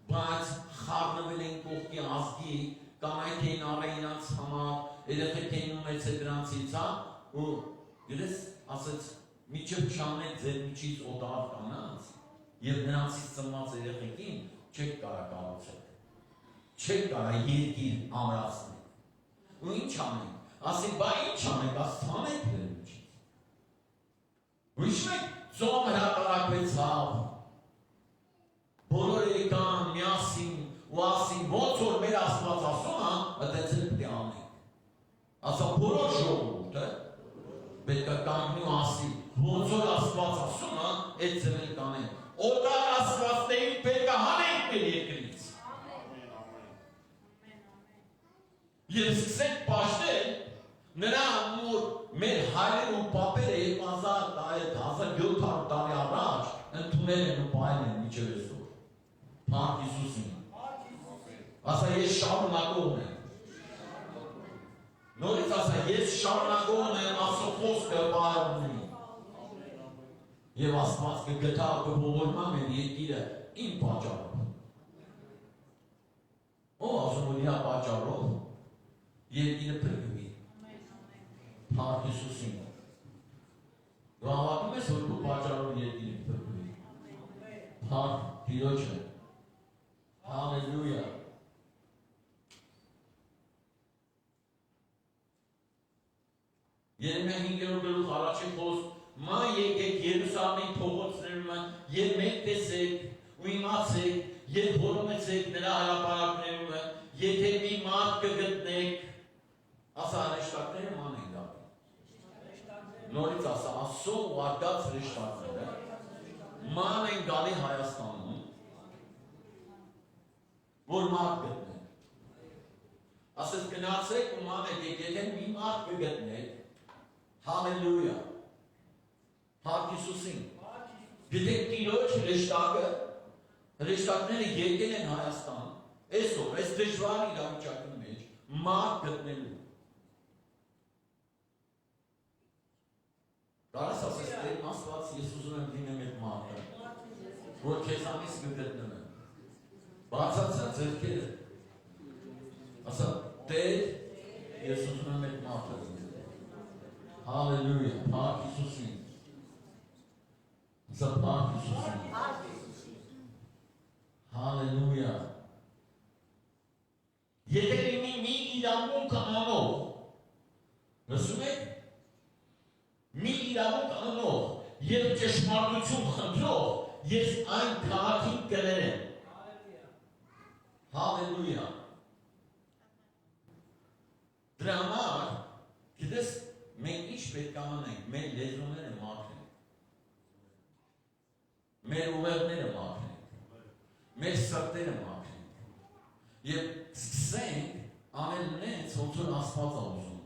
S1: բայց խառնվել էին կողքի ազգի կանայք էին առել իրաց համար, երեխեք էին ունեցել դրանցից, հա, ու գիտես, ասեց, միջև շանեք ձեր միջից օտար կանանց, և նրանցից ծնված երեխեքին չեք կարա կառուցել, չեք կարա երկիր ամրացնել, ու ինչ անենք, ասին, բա ինչ անենք, աս թանեք դեր միջից, ու իշմ եք, ծոմ հրատարակվեցավ, բոլոր եկան, միասին, ու ասին, ոնց որ մեր Աստված ասում է, այդպես էլ պետք է անենք, ասա բոլոր ժողովուրդը, պետք է կանգնի ու ասի, ոնց որ Աստված ասում է, այդ ձևել կանենք, օտար աստվածներին պետք է հանենք մեր երկրից, և սկսենք պաշտել նրան, որ մեր հայրեր ու պապերը 1700 տարի առաջ ընդունել են ու պահել են մինչև այսօր, Փառք Հիսուսին, ասա ես շարունակողն եմ, նորից ասա ես շարունակողն եմ Աստծո խոսքը պահել և Աստված կգթա կողորմա մեր երկիրը իմ պատճառով, ով ասում որ իրա պատճառով երկիրը փրկվի, Փառք Հիսուսին, դու հավատում ես որ դու պատճառով երկիրը փրկվի, Փառք Տիրոջը, Հալելույա, Երեմիա 5-րդ գլուխ առաջին խոսք, ման եկեք Երուսաղեմի փողոցներում և մեկ տեսեք ու իմացեք և հորոմեցեք նրա հրապարակներում, եթե մի մարդ կգտնեք, ասա հրեշտակները ման են գալի, նորից ասա, Աստծո ուղարկած հրեշտակները ման են գալի Հայաստանում, որ մարդ գտնեք, ասես գնացեք ու ման եկեք, եթե մի մարդ կգտնեք, Հալելույա, Փառք Հիսուսին, գիտեք Տիրոջ հրեշտակները եկել են Հայաստան, այսօր, այս դժվար իրավիճակի մեջ, մարդ գտնելու, կարաս ասես, Տեր Աստված, ես ուզում եմ լինեմ այդ մարդը, որ քեզանից կգտնեմ եմ, բացացա ձեռքերը, ասա, Տեր, ես ուզում եմ այդ մարդը լինեմ, Հալելույա, Փառք Հիսուսին, ասա Փառք Հիսուսին, Հալելույա, եթե լինի մի իրավունք անող, լսում եք, մի իրավունք անող և ճշմարտություն խնդրող, ես այն քաղաքին կներեմ, Հալելույա, դրա համար, գիտես, մենք ինչ պետք անենք, մեր լեզուները մաքրենք, մեր ուղեղները մաքրենք, մեր սրտերը մաքրենք, և սկսենք անել նենց, ոնց որ Աստված է ուզում,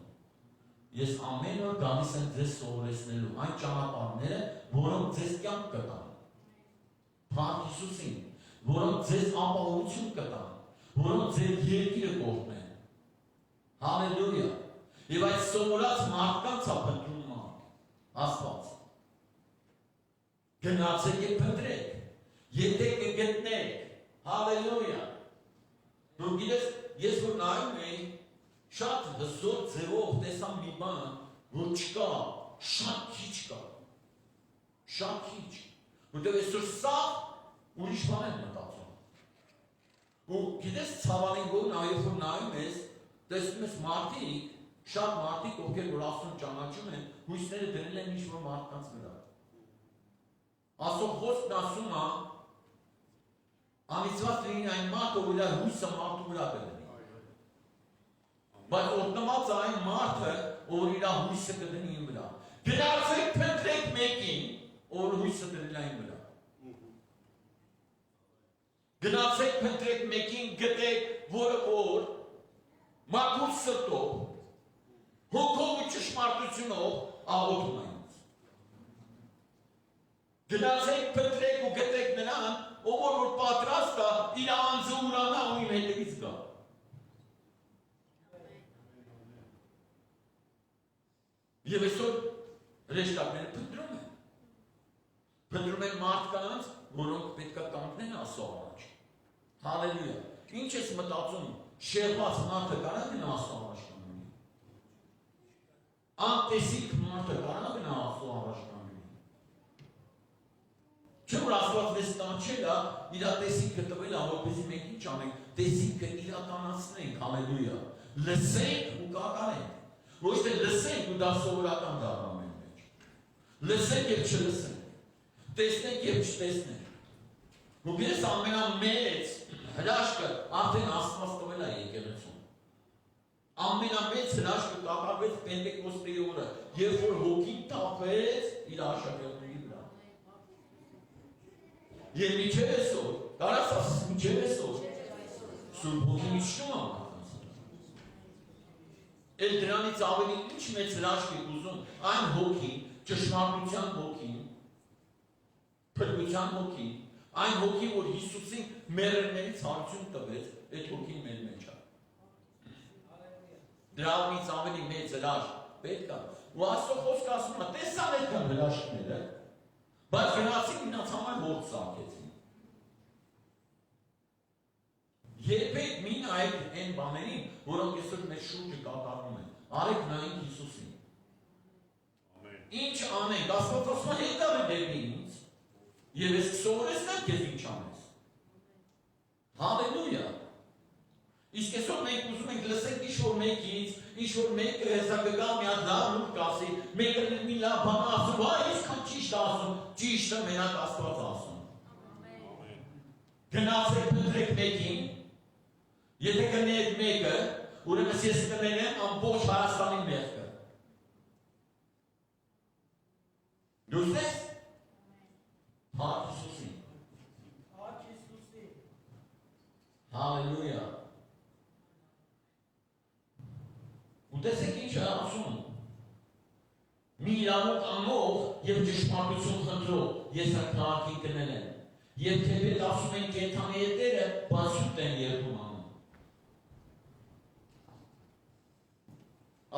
S1: ես ամեն օր գալիս եմ ձեզ սովորեցնելու այն ճանապարհները, որոնք ձեզ կյանք կտան, Փառք Հիսուսին, որոնք ձեզ ապահովություն կտան, որոնք ձեր երկիրը կօգնեն, Հալելույա, և այդ սովորած մարդկանց է փնտրում Աստված, գնացեք և փնտրեք, եթե կգտնեք, Հալելույա, դու գիտես, ես որ նայում էի, շատ հզոր ձևով տեսամ մի բան, որ չկա, շատ քիչ կա, շատ քիչ, որտեղ այսօր սա ուրիշ բան են մտածում, ու գիտես ցավալին որ նայում ես, տեսնում ես մարդիկ, շատ մարդիկ, ովքեր որ Աստծուն ճանաչում են, հույսները դրել են ինչ-որ մարդկանց վրա, Աստծո խոսքն ասում է, անիծված լինի այն մարդը, որ իր հույսը մարդու վրա կդնի, բայց օգնված է այն մարդը, որ իր հույսը կդնի այն վրա, գնացեք փնտրեք մեկին, որ հույսը դրել այն վրա, գնացեք փնտրեք մեկին, գտեք, որը որ մաքուր սրտով, հոգով ու ճշմարտությունով աղոթում այն, գնացեք փնտրեք ու գտեք նրան, ով որ պատրաստ է իր անձը ուրանա ու իմ հետևից գա, և այսօր հրեշտակները փնտրում են մարդկանց, որոնք պետք է կանգնեն Աստծո առաջ, Հալելույա, ինչ ես մտածում, Շեղված մարդը կարա գնա Աստծո առաջնամի։ Անտեսիկ մարդը կարա գնա Աստծո առաջնամի։ Չէ՞ որ Աստված մեզ կանչել է իր տեսիքը տվել է, որպեսզի մենք ինչ անենք, տեսիքը իրականացնենք, հալելույա։ Լսենք ու կատարենք։ Ոչ թե լսենք ու դա սովորական դառնա մեր մեջ։ Լսենք եւ չլսենք։ Տեսնենք եւ չտեսնենք։ Ու ես ամենամեծ հրաշքը արդեն Աստված տվել է եկեղեցուն։ Ամենամեծ հրաշքը կատարվեց Պենտեկոստի օրը, երբ որ Հոգին տապեց իր աշակերտների վրա։ Եվ մինչև այսօր, կարաս ասես մինչև այսօր, Սուրբ Հոգին իջնում է մարդկանց։ Էլ դրանից ավելի ինչ մեծ հրաշք եք ուզում, այն Հոգին, ճշմարտության Հոգին, փրկության Հոգին, այն Հոգին, որ Հիսուսին մեռելներից հարություն տվեց, այդ Հոգին մեր մեջ է։ Դրանից ավելի մեծ հրաշք պետք է։ Ու Աստծո խոսքը ասում է, տեսան այդքան հրաշքները, բայց գնացին ինձ համար ворդ սարքեցին։ Երբեք մի նայեք այն բաներին, որոնք այսօր մեր շուրջը կատարվում են։ Արեք նայեք Հիսուսին։ Ինչ անենք, Աստված ասում է, եկավ դեպի ինձ, եւ ես կսովորեցնեմ քեզ ինչ անես։ Հալելույա։ Իսկ այսօր մենք ուզում ենք լսենք ինչ-որ մեկից, ինչ-որ մեկը հեսա կգա մի հատ լավ լուր կասի, մեկը մի լավ բան ասում, այ այսքան ճիշտ ասում, ճիշտը մենակ Աստված ասում։ Գնացեք փնտրեք մեկին, եթե կնեք մեկը, ուրեմն ես կներեմ ամբողջ Հայաստանի մեղքը։ Դուք եք Փառք Հիսուսին։
S2: Փառք Հիսուսին։
S1: Հալելույա։ Ու տեսեք ինչ է ասում։ Մի իրավունք անող եւ ճշմարտություն խնդրող ես այդ քաղաքին կնել եմ։ Եվ թեպետ ասում են կենդանի հետերը բացուտ են երբում անում։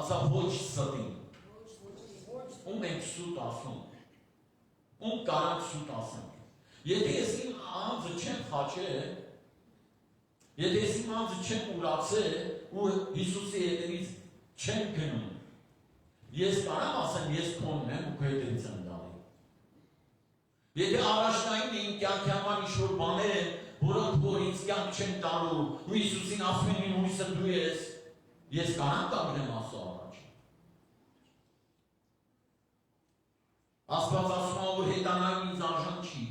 S1: Ասա ոչ ստին։ Ում ենք սուտ ասում։ Ում կարանք սուտ ասենք։ Եթե ես իմ անձը չեմ խաչել, եթե ես իմ անձը չեմ ուրացել ու Հիսուսի հետևից չեմ գնում, ես կարամ ասեմ, ես քոնն եմ ու քո հետևից եմ գալի։ Եթե առաջնային իմ կյանքի համար ինչ-որ բաներ են, որոնք որ ինձ կյանք չեն տալու, ու Հիսուսին ասում են իմ հույսը դու ես կարամ կանգնեմ Աստծո առաջ։ Աստված ասում է, որ հետանային ինձ արժան չի,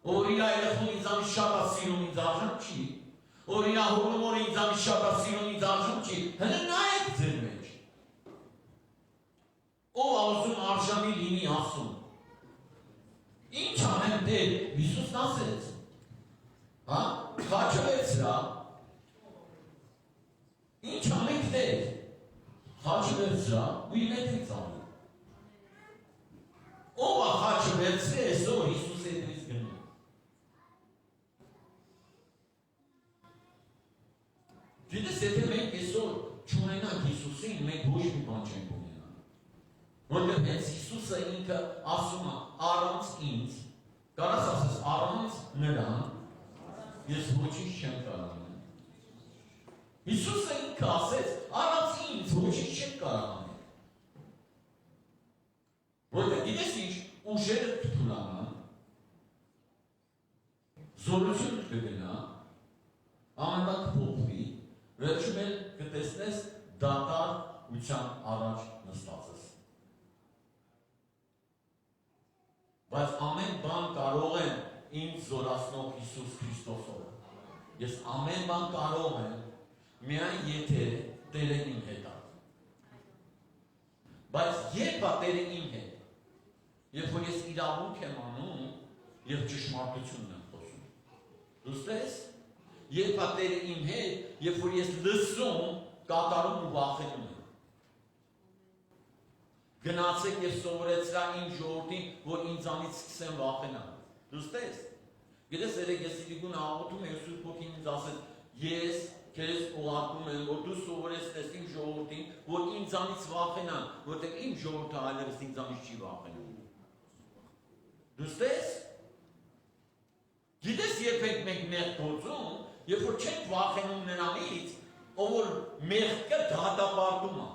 S1: որ իր երեխուն ինձանից շատ է սիրում ինձ արժան չի, որ իր հորմոնը ինձանից շատ է սիրում ինձ արժան չի, հենց նայեք ձեր մեջ։ Ով ասում արժանի լինի ասում։ Ինչ անեմ դեր, Հիսուսն ասեց, հա, խաչվեց հա, ինչ անենք դեր, խաչվեց հա, ու իմ հետից անի։ Ով խաչվեց այսօր Հիսուս հետից գնում։ Գիտես, եթե մենք այսօր չունենանք Հիսուսին, մենք ոչ մի բան չենք ունենա։ Որտեղ հենց Հիսուսը ինքը ասում է, առանց ինձ, կարաս ասես, առանց նրան, ես ոչինչ չեմ կարող անել։ Հիսուսը ինքը ասեց, առանց ինձ ոչինչ չեմ կարող անել։ Որտեղ գիտես ինչ, ուժերը կթուլանան, զորությունը կգնա, ամեն բան կփոխվի, վերջում էլ կտեսնես դատարության առաջ նստածս։ Բայց ամեն բան կարող եմ ինձ զորացնող Հիսուս Քրիստոսով։ Ես ամեն բան կարող եմ, միայն եթե Տերը իմ հետ է։ Բայց երբ է Տերը իմ հետ, երբ որ ես իրավունք եմ անում եւ ճշմարտությունն եմ խոսում։ Դուստես, երբ է Տերը իմ հետ, երբ որ ես լսում, կատարում ու վախենում եմ։ Գնացեք եւ սովորեցրա իմ ժողովրդին, որ ինձանից սկսեն վախենալ։ Դուստես, գիտես երեք ես իրիկուն աղոթում եմ, Սուրբ Հոգին ինձ ասեց, ես քեզ ուղարկում եմ, որ դու սովորեցնես իմ ժողովրդին, որ ինձանից վախենան, որտեղ իմ ժողովուրդը այլևս ինձանից չի վախենում։ Դուստես, գիտես երբեք մենք մեր գործում, Երբ որ չենք վախենում նրանից, ով որ մեղքը դատապարտում է։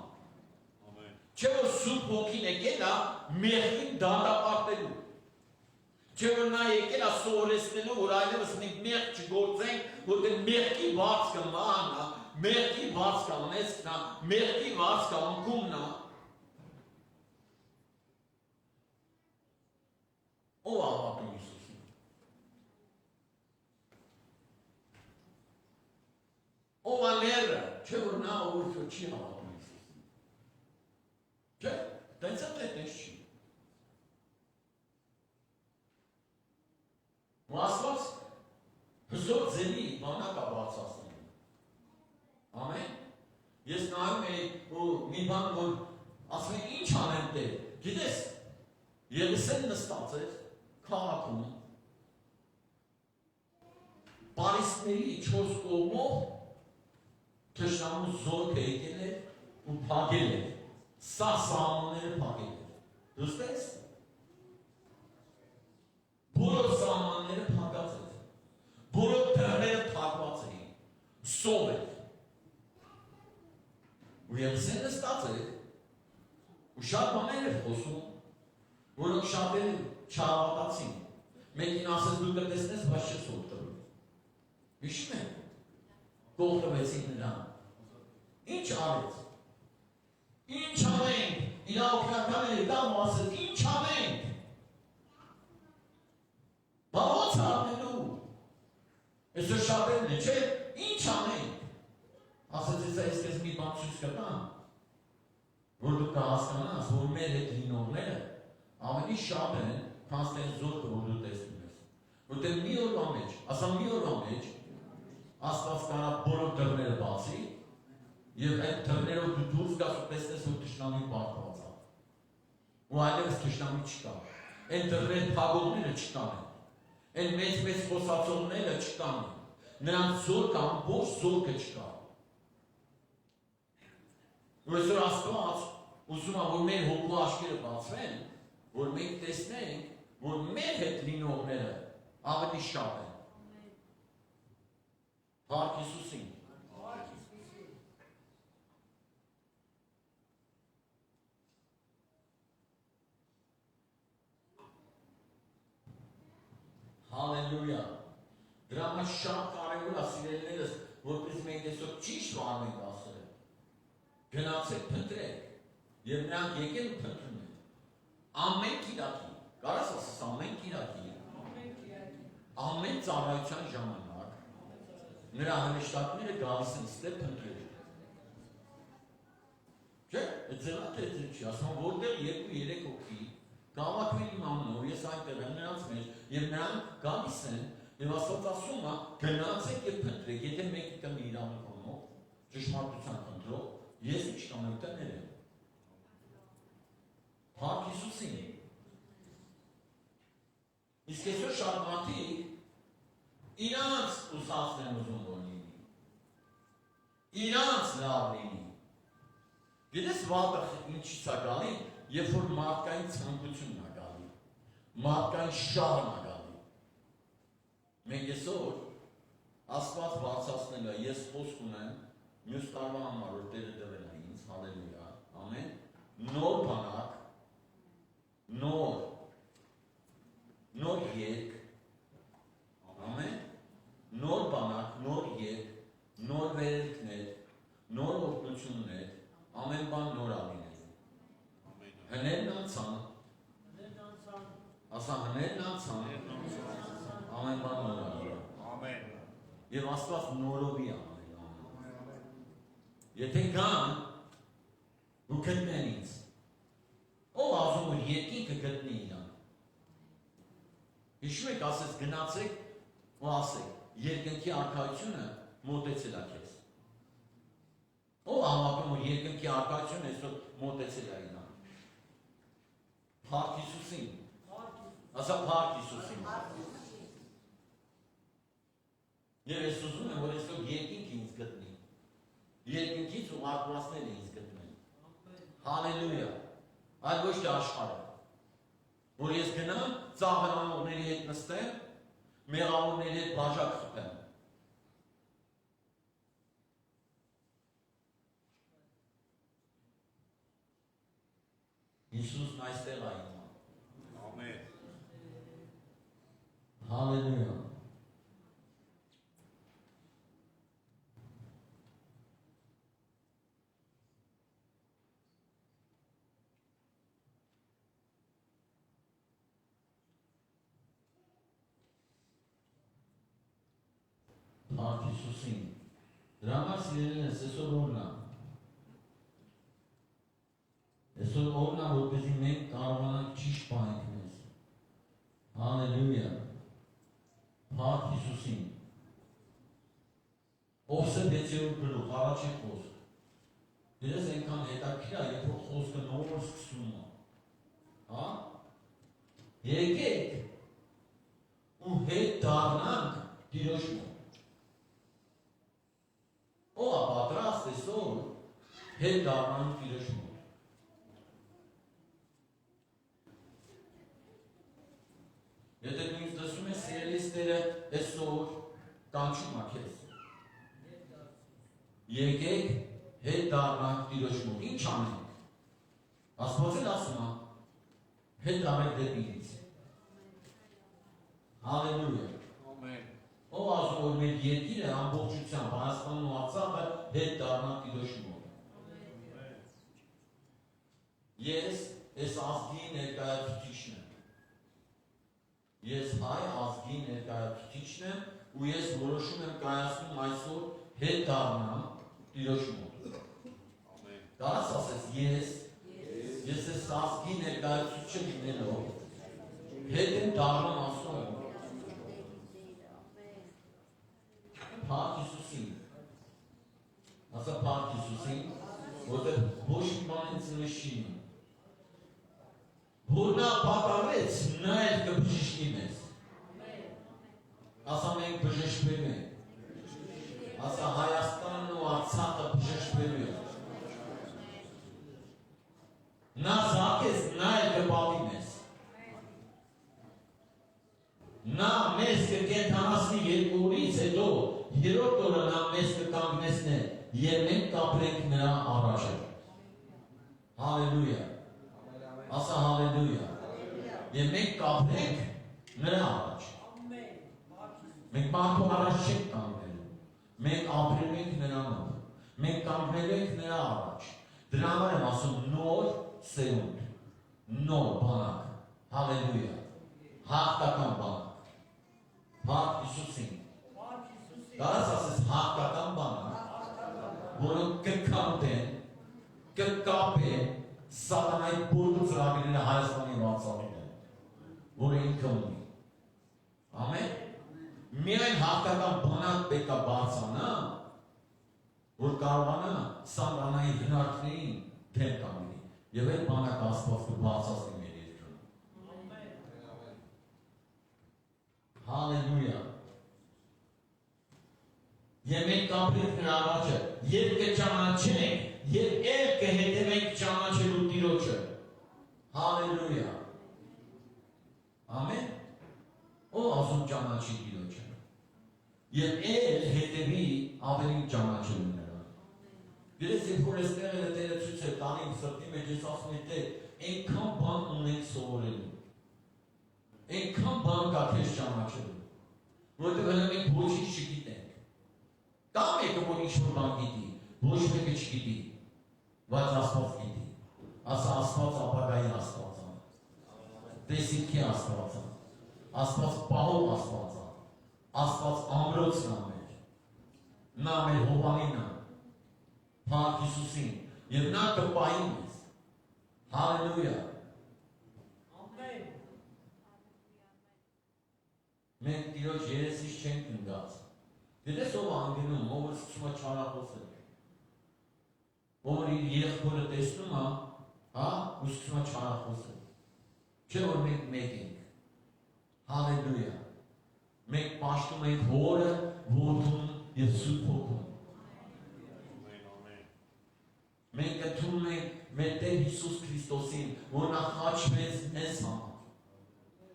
S1: Չէ որ Սուրբ Ոգին եկել է մեղքին դատապարտելու։ Չէ որ նա եկել է սովորեցնելու, որ այլևս մենք մեղք չգործենք, որտեղ մեղքի վարձքը ման է, մեղքի վարձքը անեծքն է, մեղքի վարձքը անկումն է։ Ով հավատում Հիսուսին։ Ով է լերը, չէ որ նա ով որ չի հավատում Հիսուսին։ Չէ, տենց է տենց չի։ Ու Աստված հզոր ձենի բանակա բարձրացնում։ Ամեն։ Ես նայում էի ու մի բան որ ասում եմ ինչ անեմ դե։ Գիտես, Եղիսեն նստած էր քաղաքում։ Պարիսների 4 կողմով թշնամու զորք է եկել էր ու փակել էր։ Սա սահմանները փակել էր։ Դուստես։ Բոլոր սահմանները փակած էր։ Բոլոր դռները փակված էին։ Սով էր։ Ու Եղիսեն նստած էր ու շատ բաներ էր խոսում, որոնք շատերը չհավատացին։ Մեկին ասեց դու կտեսնես, բայց չես օգտվում։ Հիշում եք։ Կողտրվեցին նրան։ Ինչ արեց։ Ինչ անենք։ Իրա օգնականները դամ ասեց, ինչ անենք։ Բա ո՞նց անելու։ Այսօր շատերն է, չէ՞, ինչ անենք։ Ասեց ես քեզ մի բան ցույց կտամ, որ դու կհասկանաս, որ մեր հետ լինողները ավելի շատ են, քան այն զորքը, որ դու տեսնում ես։ Որտեղ մի օրվա մեջ, ասամ մի օրվա մեջ, Աստված կարա բոլոր դռները բացի, եւ այդ դռներով դու դուրս գաս ու տեսնես, որ թշնամին բարձրացավ։ Ու այլևս թշնամի չկա։ Այն դռները փակողները չկան։ Այն մեծ խոսացողները չկան։ Նրանց զորքը ամբողջ զորքը չկա։ Ու այսօր Աստված ուզում է, որ մեր հոգու աչքերը բացվեն, որ մենք տեսնենք, որ մեր հետ լինողները ավելի շատ են։ Փառք Հիսուսին։ Հալելույա։ Դրա համար շատ կարևոր է սիրելիներս, որպես մենք այսօր ճիշտ բան ենք ասել։ Գնացեք, փնտրեք, եւ նրանք եկել ու փնտրում են։ Ամեն կիրակի, կարաս ասես ամեն կիրակի, ամեն ծառայության ժամանակ նրա հրեշտակները գալիս են ստե փնտրել։ Չէ՞, այդ ձևը թե չի, ասում որտեղ 2-3 հոգի Գավակվին իմ անունով, ես այնտեղ եմ նրանց մեջ, և նրանք գալիս են, և Աստված ասում է, գնացեք և փնտրեք, եթե մեկի տեղ մի իրավունքով, ճշմարտության փնտրող, ես ինչ կանեմ տներ եմ։ Փառք Հիսուսին։ Իսկ այսօր շատ մարդիկ իրանց ուսացնեն ուզում որ լինի։ Իրանց լավ լինի։ Գիտես վատը ինչից է գալի, երբ որ մարդկային ցանկությունն է գալի, մարդկային շահն է գալի։ Մենք այսօր Աստված բարձրացնել է, ես խոսք ունեմ, մյուս տարվա համար, որ Տերը տվել է ինձ, հալելույա, ամեն, նոր բանակ, նոր երգ, ամեն, նոր բանակ, նոր երգ, նոր վերելքներ, նոր օգնություններ, ամեն բան նոր ալիներ։ Հներն անցան, ասա հներն անցան, ամեն բան նոր ալիներ։ Եվ Աստված նորովի անել։ Եթե կան, ու գտնեն ինձ, ով ասում որ երկինքը գտնի իրան։ Հիշում եք ասեց գնացեք ու ասեք, երկնքի արքայությունը մոտեցել է քեզ։ Ով հավատում որ երկնքի արքայությունը այսօր մոտեցել է իրան։ Փառք Հիսուսին։ Ասա փառք Հիսուսին։ Եվ ես ուզում եմ, որ այսօր երկինքը ինձ գտնի։ Երկինքից ու արկվածները ինձ գտնեն։ Հալելույա։ Այլ ոչ թե աշխարհը։ Որ ես գնամ, ծաղրանողների հետ նստեմ, մեղավորների հետ բաժակ խփեմ։ Հիսուսն այստեղ է հիմա։
S3: Ամեն։
S1: Հալելույա։ Փառք Հիսուսին։ Դրա համար սիրելիներս, այսօր օրն է։ Այսօր օրն է, որպեսզի մենք կարողանանք ճիշտ պահենք մեզ։ Հալելույա։ Փառք Հիսուսին։ Ովսե 6-րդ գլուխ, առաջին խոսք։ Դերս այնքան հետաքրքիր է, երբ որ խոսքը նոր սկսում է։ Հա? Եկեք ու հետ դառնանք Տիրոջ մոտ։ Ո՞վ է պատրաստ այսօր հետ դառնանք Տիրոջ մոտ։ Եթե դու ինձ լսում ես սիրելիս Տերը այսօր կանչում է քեզ։ Եկեք հետ դառնանք Տիրոջ մոտ։ Ինչ անենք։ Աստված էլ ասում է հետ դառնանք դեպի ինձ։ Հալելույա։
S3: Ամեն։
S1: Ով ասում որ մեր երկիրը ամբողջությամբ Հայաստանն ու Արցախը հետ դառնանք Տիրոջ մոտ։ Ես այս ազգի ներկայացուցիչն եմ։ Ես հայ ազգի ներկայացուցիչն եմ ու ես որոշում եմ կայացնում այսօր հետ դառնամ Տիրոջ մոտ։
S3: Ամեն։
S1: Կարաս ասես ես այս ազգի ներկայացուցիչը լինելով հետ եմ դառնում ասում։ Փառք Հիսուսին։ Ասա փառք Հիսուսին, որտեղ ոչ մի բան ինձ նշին։ Որ նա պատառեց, նա էլ կբժշկի մեզ։ Ասա մենք բժշկվելու ենք։ Ասա Հայաստանն ու Արցախը բժշկվելու են։ Նա զարկեց, նա էլ կպատի մեզ։ Նա մեզ կկենդանացնի երկու օրից հետո, երրորդ օրը նա մեզ կկանգնեցնի եւ մենք կապրենք նրա առաջ։ Հալելույա։ Ասա հալելույա։ Եվ մենք կապրենք նրա առաջ։ Մենք մարդու առաջ չենք կանգնելու։ Մենք ապրելու ենք նրա մոտ։ Մենք կանգնելու ենք նրա առաջ։ Դրա համար եմ ասում նոր սերունդ, նոր բանակ։ Հալելույա։ Հաղթական բանակ։ Փառք Հիսուսին։ Կարաս ասես հաղթական բանակ, որոնք կքանդեն, կկապեն սատանայի բոլոր ծրագրերը Հայաստանի ու Արցախի դեմ, որը ինքը ունի։ Ամեն։ Միայն հաղթական բանակ պետք է բարձրանա, որ կարողանա սատանայի հնարքներին դեմ կանգնի, եւ այդ բանակը Աստված կբարձրացնի մեր երկրում։ Հալելույա։ Եվ մենք կապրենք նրա առաջը, երբ կճանաչենք, եւ էլ կհետևենք ճանաչելու Տիրոջը։ Հալելույա։ Ամեն։ Ով ասում ճանաչի Տիրոջը։ Եվ էլ հետևի ավելի ճանաչելու նրան։ Գիտես, երբ որ այստեղ էլ Տերը ցույց է տալիս սրտի մեջ, ես ասում եմ, թե այնքան բան ունենք սովորելու։ Այնքան բան կա քեզ ճանաչելու։ Որովհետև հենց մենք ոչինչ չգիտենք։ Կա մեկը, որ ինչ-որ բան գիտի, ոչ մեկը չգիտի, բայց Աստված գիտի։ Ասա Աստված ապագայի Աստված է։ Տեսիքի Աստված է։ Աստված պահող Աստված է։ Աստված ամրոցն է մեր։ Նա մեր հովանին է։ Փառք Հիսուսին։ Եվ նա կպահի մեզ։ Հալելույա։
S2: Ամեն։
S1: Մենք Տիրոջ երեսից չենք ընկած։ Դες ով անգնում, ով սկսում է չարախոսել։ Ով իր եղբորը տեսնում է, հա, ու սկսում է չարախոսել։ Չէ որ մենք մեկ ենք։ Հալելույա։ Մենք պաշտում ենք Հորը, Որդուն եւ Սուրբ Հոգուն։ Մենք ընդունում ենք մեր Տեր Հիսուս Քրիստոսին, որ նա խաչվեց մեզ համար,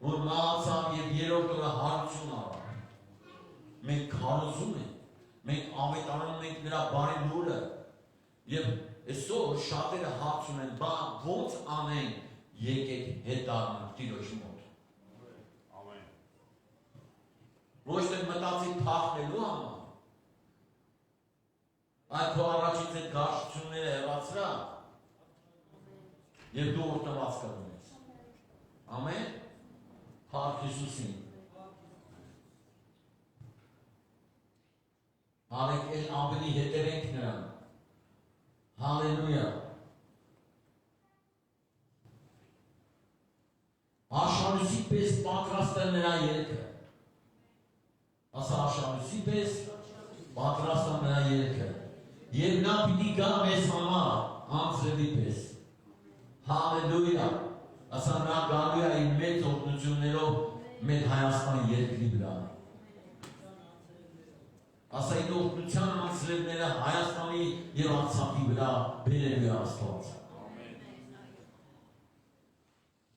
S1: որ մահացավ եւ երրորդ օրը հարություն առավ։ Մենք քարոզում ենք, մենք ավետարանում ենք նրա բարի լուրը եւ այսօր շատերը հարց ունեն, բա ո՞նց անենք, եկեք հետ դառնանք Տիրոջ մոտ։
S3: Ամեն։
S1: Ոչ թե մտածի փախնելու համար, այլ քո առաջից այդ գարշությունները հեռացրա եւ դու օրտնված կլինես։ Ամեն։ Փառք Հիսուսին։ Արեք էլ ավելի հետևենք նրան։ Հալելույա։ Աշանուսի պես պատրաստ է նրա երգը։ Ասա աշանուսի պես պատրաստ է նրա երգը։ Եվ նա պիտի գա մեզ համար անձրևի պես։ Հալելույա։ Ասա նա գալու է իր մեծ օգնություններով մեր Հայաստան երկրի վրա։ Ասա այդ օգնության անձրևները Հայաստանի և Արցախի վրա բերելու է Աստված։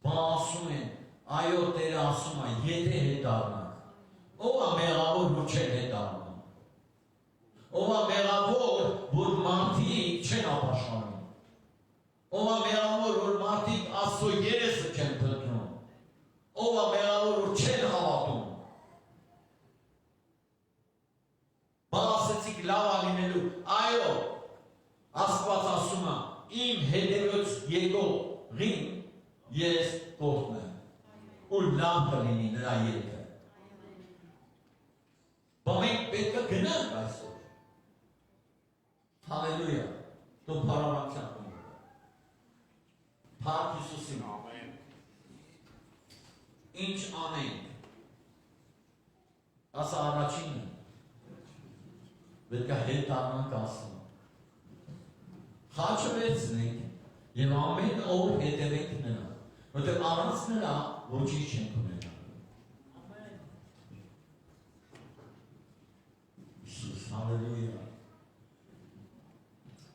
S1: Բա ասում են, այո Տերը ասում է, եթե հետ դառնանք, ով է մեղավոր, որ չեն հետ դառնում։ Ով է մեղավոր, որ մարդիկ չեն ապաշխարում։ Ով է մեղավոր, որ մարդիկ Աստծո երեսը չեն փնտրում։ Ով է մեղավոր, որ չեն հավատում։ Բա ասեցիք լավ է լինելու, այո, Աստված ասում է, իմ հետևից եկողին ես կօգնեմ, ու լավ կլինի նրա երգը։ Բա մենք պետք է գնանք այսօր։ Հալելույա, դու փառաբանության կունի։ Փառք Հիսուսին։
S3: Ամեն։
S1: Ինչ անենք։ Ասա առաջինը։ Պետք է հետ դառնանք ասում։ Խաչը վերցնենք և ամեն օր հետևենք նրան, որտեղ առանց նրա ոչինչ չենք ունենա։ Հիսուս, հալելույա։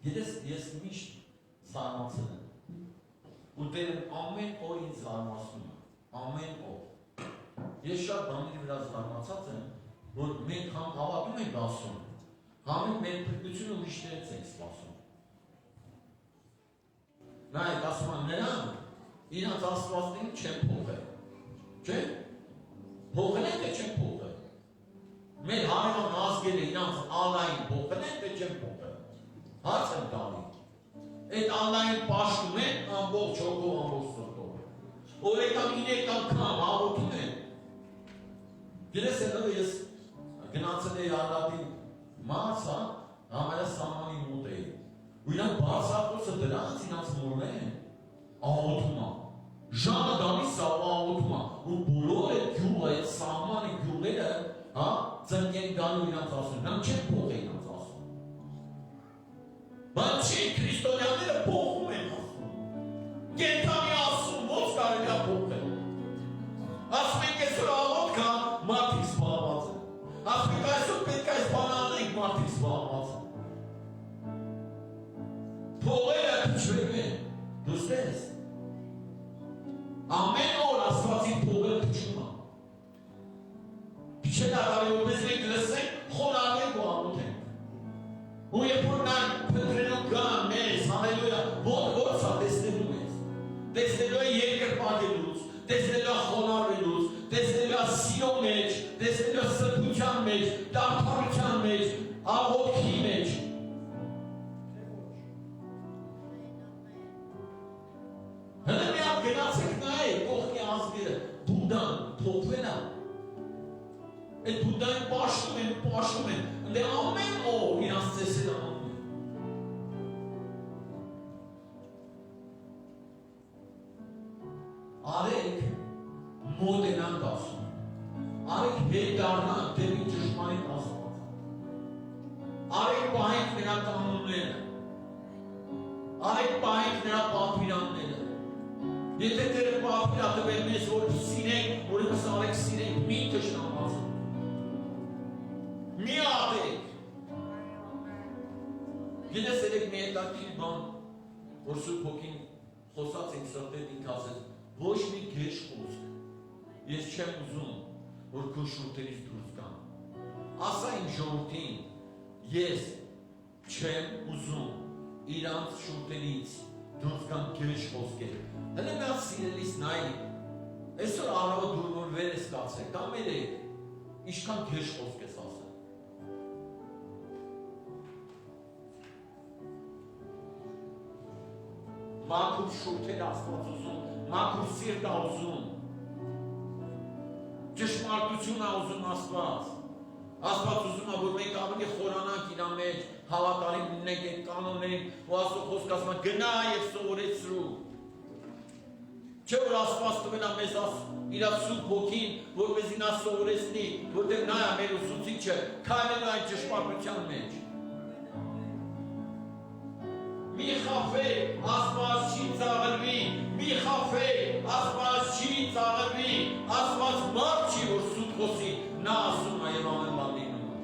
S1: Գիտես, ես միշտ զարմացել եմ, ու Տերը ամեն օր ինձ զարմացնում է, ամեն օր։ Ես շատ բաների վրա զարմացած եմ, որ մենք համ հավատում ենք ասում, համ մեր փրկությունը ուրիշներից ենք սպասում։ Նայեք, ասում են նրան, իրանց աստվածներին չեն փոխել, չէ՞։ Փոխել են, թե չեն փոխել։ Մեր հարևան ազգերը իրանց Ալլահին փոխել են, թե չեն փոխել։ Հարց եմ տալի։ Այդ Ալլահին պաշտում են ամբողջ հոգով, ամբողջ սրտով։ Օրեկան 3 անգամ հավատում են։ Գիտես, ես գնացել էի Արարատի մարսա, համարյա սահմանի մոտ էի։ Ու իրանք բարձրախոսը դրանց իրանց մորն են, աղոթում է։ Ժամը գալիս է ու աղոթում է։ Ու բոլոր այդ գյուղը, այդ սահմանի գյուղերը, ծնկեն գալու իրանց ասում, նրանք չեն փոխ իրանց ասում։ Բայց չի, քրիստոնյաները փոխում են ասում։ Կենդանի ասում, ոնց կարելի է փոխել։ Ասում ենք այսօր աղոթ կա, մարդիկ զբաղված են։ Ասում ենք այսօր պետք է այս բանը անենք, մարդիկ զբաղված են։ Փողերը քչվելու են, դուս տես։ Ամեն օր Աստվածի փողերը քչում է։ Քչել աղարի, որպես մենք լսենք, խոնարհենք ու աղոթենք։ Ու երբ որ նա փնտրելու գան մեզ, հալելույա, ո՞ր սա տեսնելու ես։ Տեսնելու է երկրպագելուց, տեսնելու է խոնարհվելուց, տեսնելու է սիրո մեջ, տեսնելու է սրբության մեջ, դարձարության մեջ, աղոթքի մեջ։ Հələ մի հատ գնացեք նայեք կողքի ազգերը, Բուդդան փոխվել է։ Այդ Բուդդային պաշտում են, ընդ ամեն օր իրանց ծեսերը անում են։ Արեք մոտենանք ասում, արեք հետ դառնանք դեպի ճշմարիտ Աստված։ Արեք պահենք նրա կանոնները, արեք պահենք նրա պատվիրանները։ Եթե Տերը պատվիրա տվել մեզ, որ սիրենք, ուրեմն արեք սիրենք մի թշնամածը։ Մի ատեք։ Գիտես երեք մի հետաքրքիր բան, որ Սուրբ Հոգին խոսած իմ սրտետ ինք ասեց, ոչ մի գեշ խոսք, ես չեմ ուզում, որ քո շուրթերից դուրս գան։ Ասա իմ ժողովրդին, ես չեմ ուզում իրանց շուրթերից Դուրս կան գերիչ խոսքեր։ Հələ մի հատ սիրելիս նայի։ Այսօր առավոտ դու որ վեր ես կացել, կամ էլ է, ինչքան գերիչ խոսք ես ասել։ Մաքուր շուրթեր Աստված ուզում, մաքուր սիրտ է ուզում։ Ճշմարտություն է ուզում Աստված։ Աստված ուզում է, որ մենք ավելի խորանանք իր մեջ, հավատարիմ լինենք այդ կանոններին, ու Աստծո խոսքը ասում է գնա եւ սովորեցրու։ Չէ՞ որ Աստված տվել է մեզ իր սուրբ ոգին, որպեսզի նա սովորեցնի, որտեղ նա է մեր ուսուցիչը, քայլելու այդ ճշմարտության մեջ։ Մի խաբեք, Աստված չի ծաղրվի, մի խաբեք, Աստված չի ծաղրվի, Աստված մարդ չի, որ սուտ խոսի, նա ասում է եւ ամեն բան լինում է։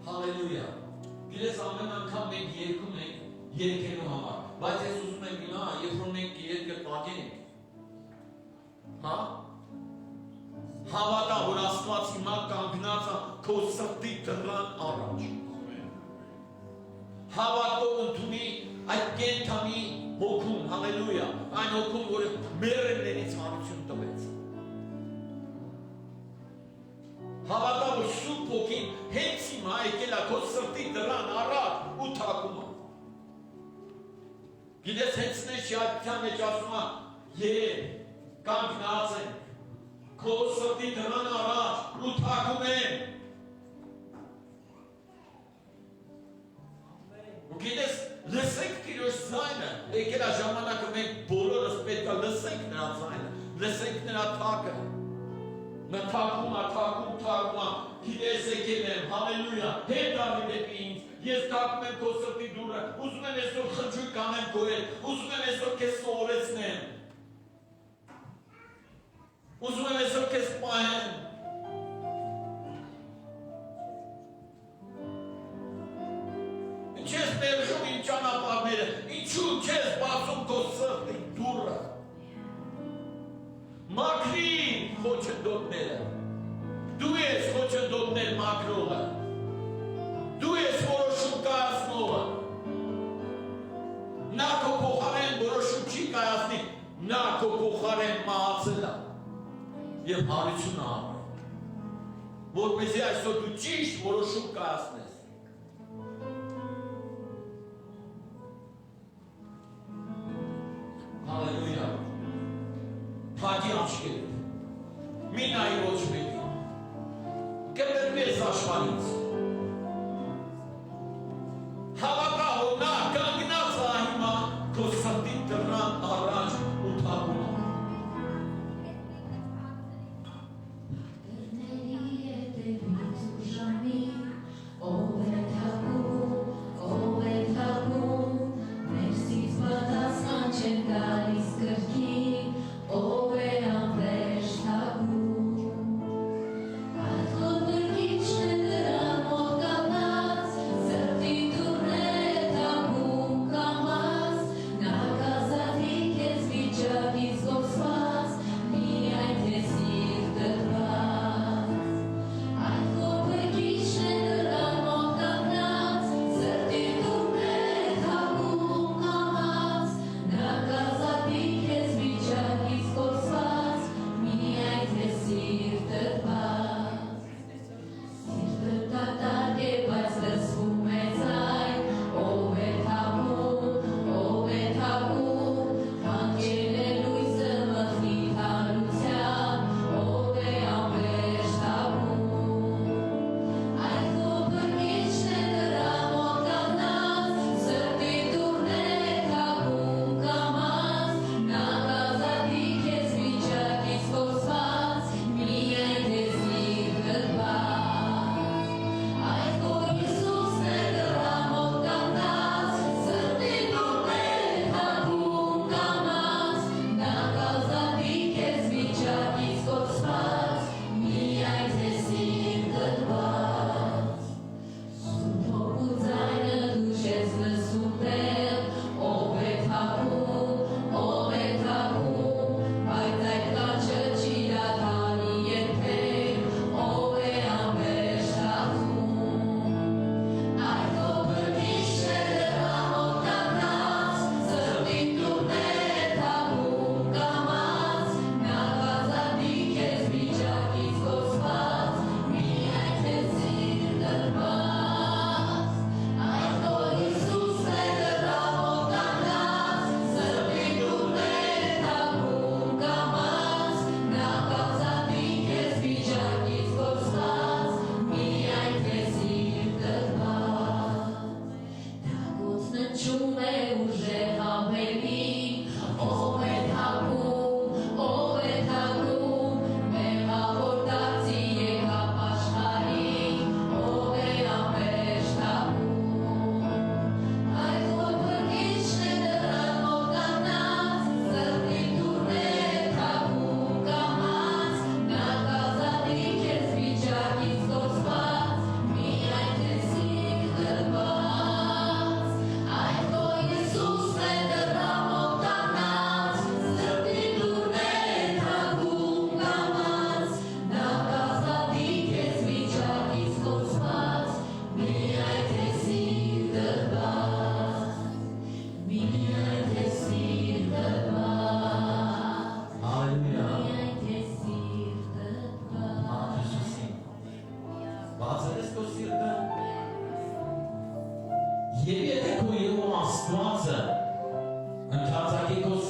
S1: Հալելույա։ Գիտես ամեն անգամ մենք երգում ենք երգելու համար, բայց ես ուզում եմ գնա, երբ որ մենք երգը պատենք, հա? Հավատա, որ Աստված հիմա կանգնած է քո սրտի դռան առաջ։ Հավատով ընդունի այդ կենդանի հոգուն, հալելույա, այն հոգուն, որը մեռելներից հարություն տվեց։ Հավատա, որ սուրբ հոգին հենց հիմա եկել է քո սրտի դռան առաջ ու թակում է։ Գիտես հենց նշյալության մեջ ասում է, երբ կանգնած են, քո սրտի դռան առաջ ու թակում են։ Ու գիտես, լսենք Տիրոջ ձայնը, եկել է ժամանակը մենք բոլորս պետք է լսենք նրա ձայնը, լսենք նրա թակը։ Նա թակում է, գիտես եկել եմ, հալելույա, հետ արի դեպի ինձ, ես թակում եմ քո սրտի դուռը, ուզում եմ այսօր խնջույք անեմ քո հետ, ուզում եմ այսօր քեզ սովորեցնեմ, ուզում եմ այսօր քեզ պահեմ։ Չես ներժում իմ ճանապարհները, ինչու չես բացում քո սրտի դուռը։ Մաքրի խոչընդոտները, դու ես խոչընդոտներ մաքրողը, դու ես որոշում կայացնողը, նա քո փոխարեն որոշում չի կայացնի, նա քո փոխարեն մահացել է եւ հարություն է արել, որպեսզի այսօր դու ճիշտ որոշում կայացնես։ Հալելույա, փակի աչքերը, մի նայի ոչ մեկի, կտրվի ես աշխարհից, հավատա, որ նա կանգնած է հիմա քո սրտի դռան առաջ ու թակում է։
S4: Ով է անվեր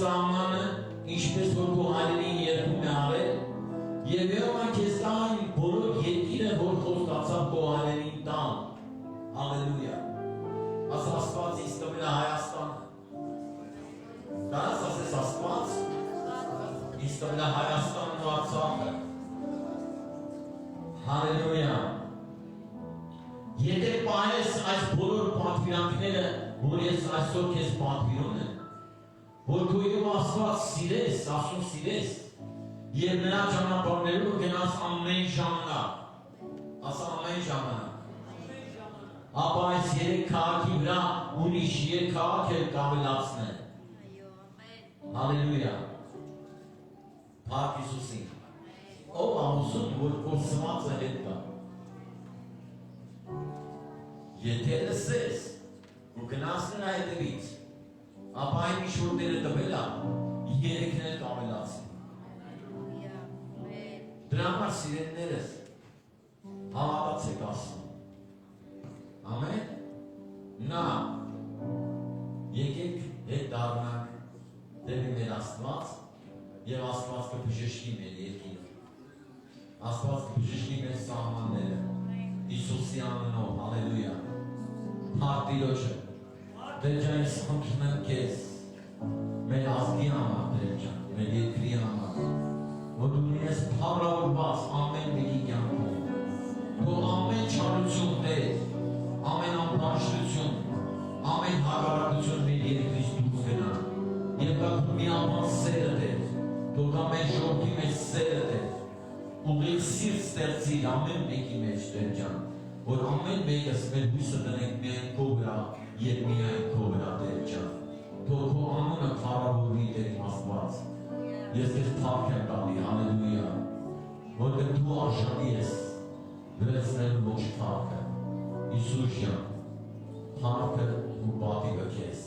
S1: սահմանը, ինչպես որ քո հայրենին երբում է արել, եւ եղան քեզ տան բոլոր երկիրը, որ խոստացավ քո հայրենին տան։ Հալելույա։ Աստված ինձ տվել է Հայաստանը։ Կարաս ասես Աստված ինձ տվել է Հայաստանն ու Արցախը։ Հալելույա։ Եթե պահես այս բոլոր պատվիրանքները, որ ես այսօր քեզ պատվիրում եմ, որ դու եւ Աստված սիրես, ասում սիրես, եւ նրա ճանապարհներով գնաս ամեն ժամանակ, ասա ամեն ժամանակ, ապա այս երեք քաղաքի վրա ուրիշ երեք քաղաք էլ կավելացնել։ Հալելույա։ Փառք Հիսուսին։ Ով ամուսուն, որ քո սմածը հետ կա։ Եթե լսես ու գնաս նրա հետևից, ապա այն ինչ որ Տերը տվել է, երեքն էլ կավելացնի։ Դրա համար սիրելիներս, հավատացեք ասում։ Ամեն։ Նա եկեք հետ դառնանք դեպի մեր Աստված եւ Աստված կբժշկի մեր երկիրը։ Աստված կբժշկի մեր սահմանները։ Հիսուսի անունով, հալելույա։ Փառք Տիրոջը։ Տեր ջան, ես խնդրում եմ քեզ մեր ազգի համար, Տեր ջան, մեր երկրի համար, որ դու լինես փառավորված ամեն մեկի կյանքում։ Թող ամեն չարություն, Տեր, ամեն անբաշխություն, ամեն հակառակություն մեր երկրից դուրս գնա։ Եվ դա քո միաբան սերը, Տեր, թող դա մեր ժողովրդի մեջ սերը, Տեր, ուղիղ սիրտ ստեղծիր ամեն մեկի մեջ, Տեր ջան, որ ամեն մեկս մեր հույսը դնենք միայն քո վրա եւ միայն քո վրա, Տեր ջան։ Թող քո անունը փառավորվի, Տեր Աստված։ Ես քեզ փառք եմ տալի, հալելույա, որտեղ դու արժանի ես վերցնել ողջ փառքը։ Հիսուս ջան, փառքը ու պատիվը քեզ։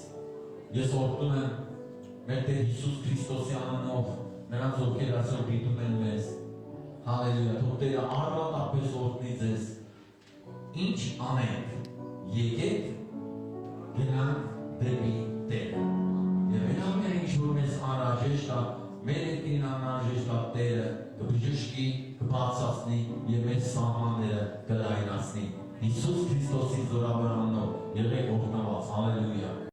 S1: Ես օրհնում եմ մեր Տեր Հիսուս Քրիստոսի անունով նրանց, ովքեր այսօր դիտում են մեզ։ Հալելույա, թող Տերը առատապես օրհնի ձեզ։ Ինչ անենք, եկեք գնանք դեպի Տերը։ Եվ այն ամենը, ինչ որ մեզ անհրաժեշտ է, մեր երկրին անհրաժեշտ է, Տերը կբժշկի, կբարձրացնի եւ մեր սահմանները կլայնացնի։ Հիսուս Քրիստոսի զորավոր անունով եղեք օրհնված, հալելույա։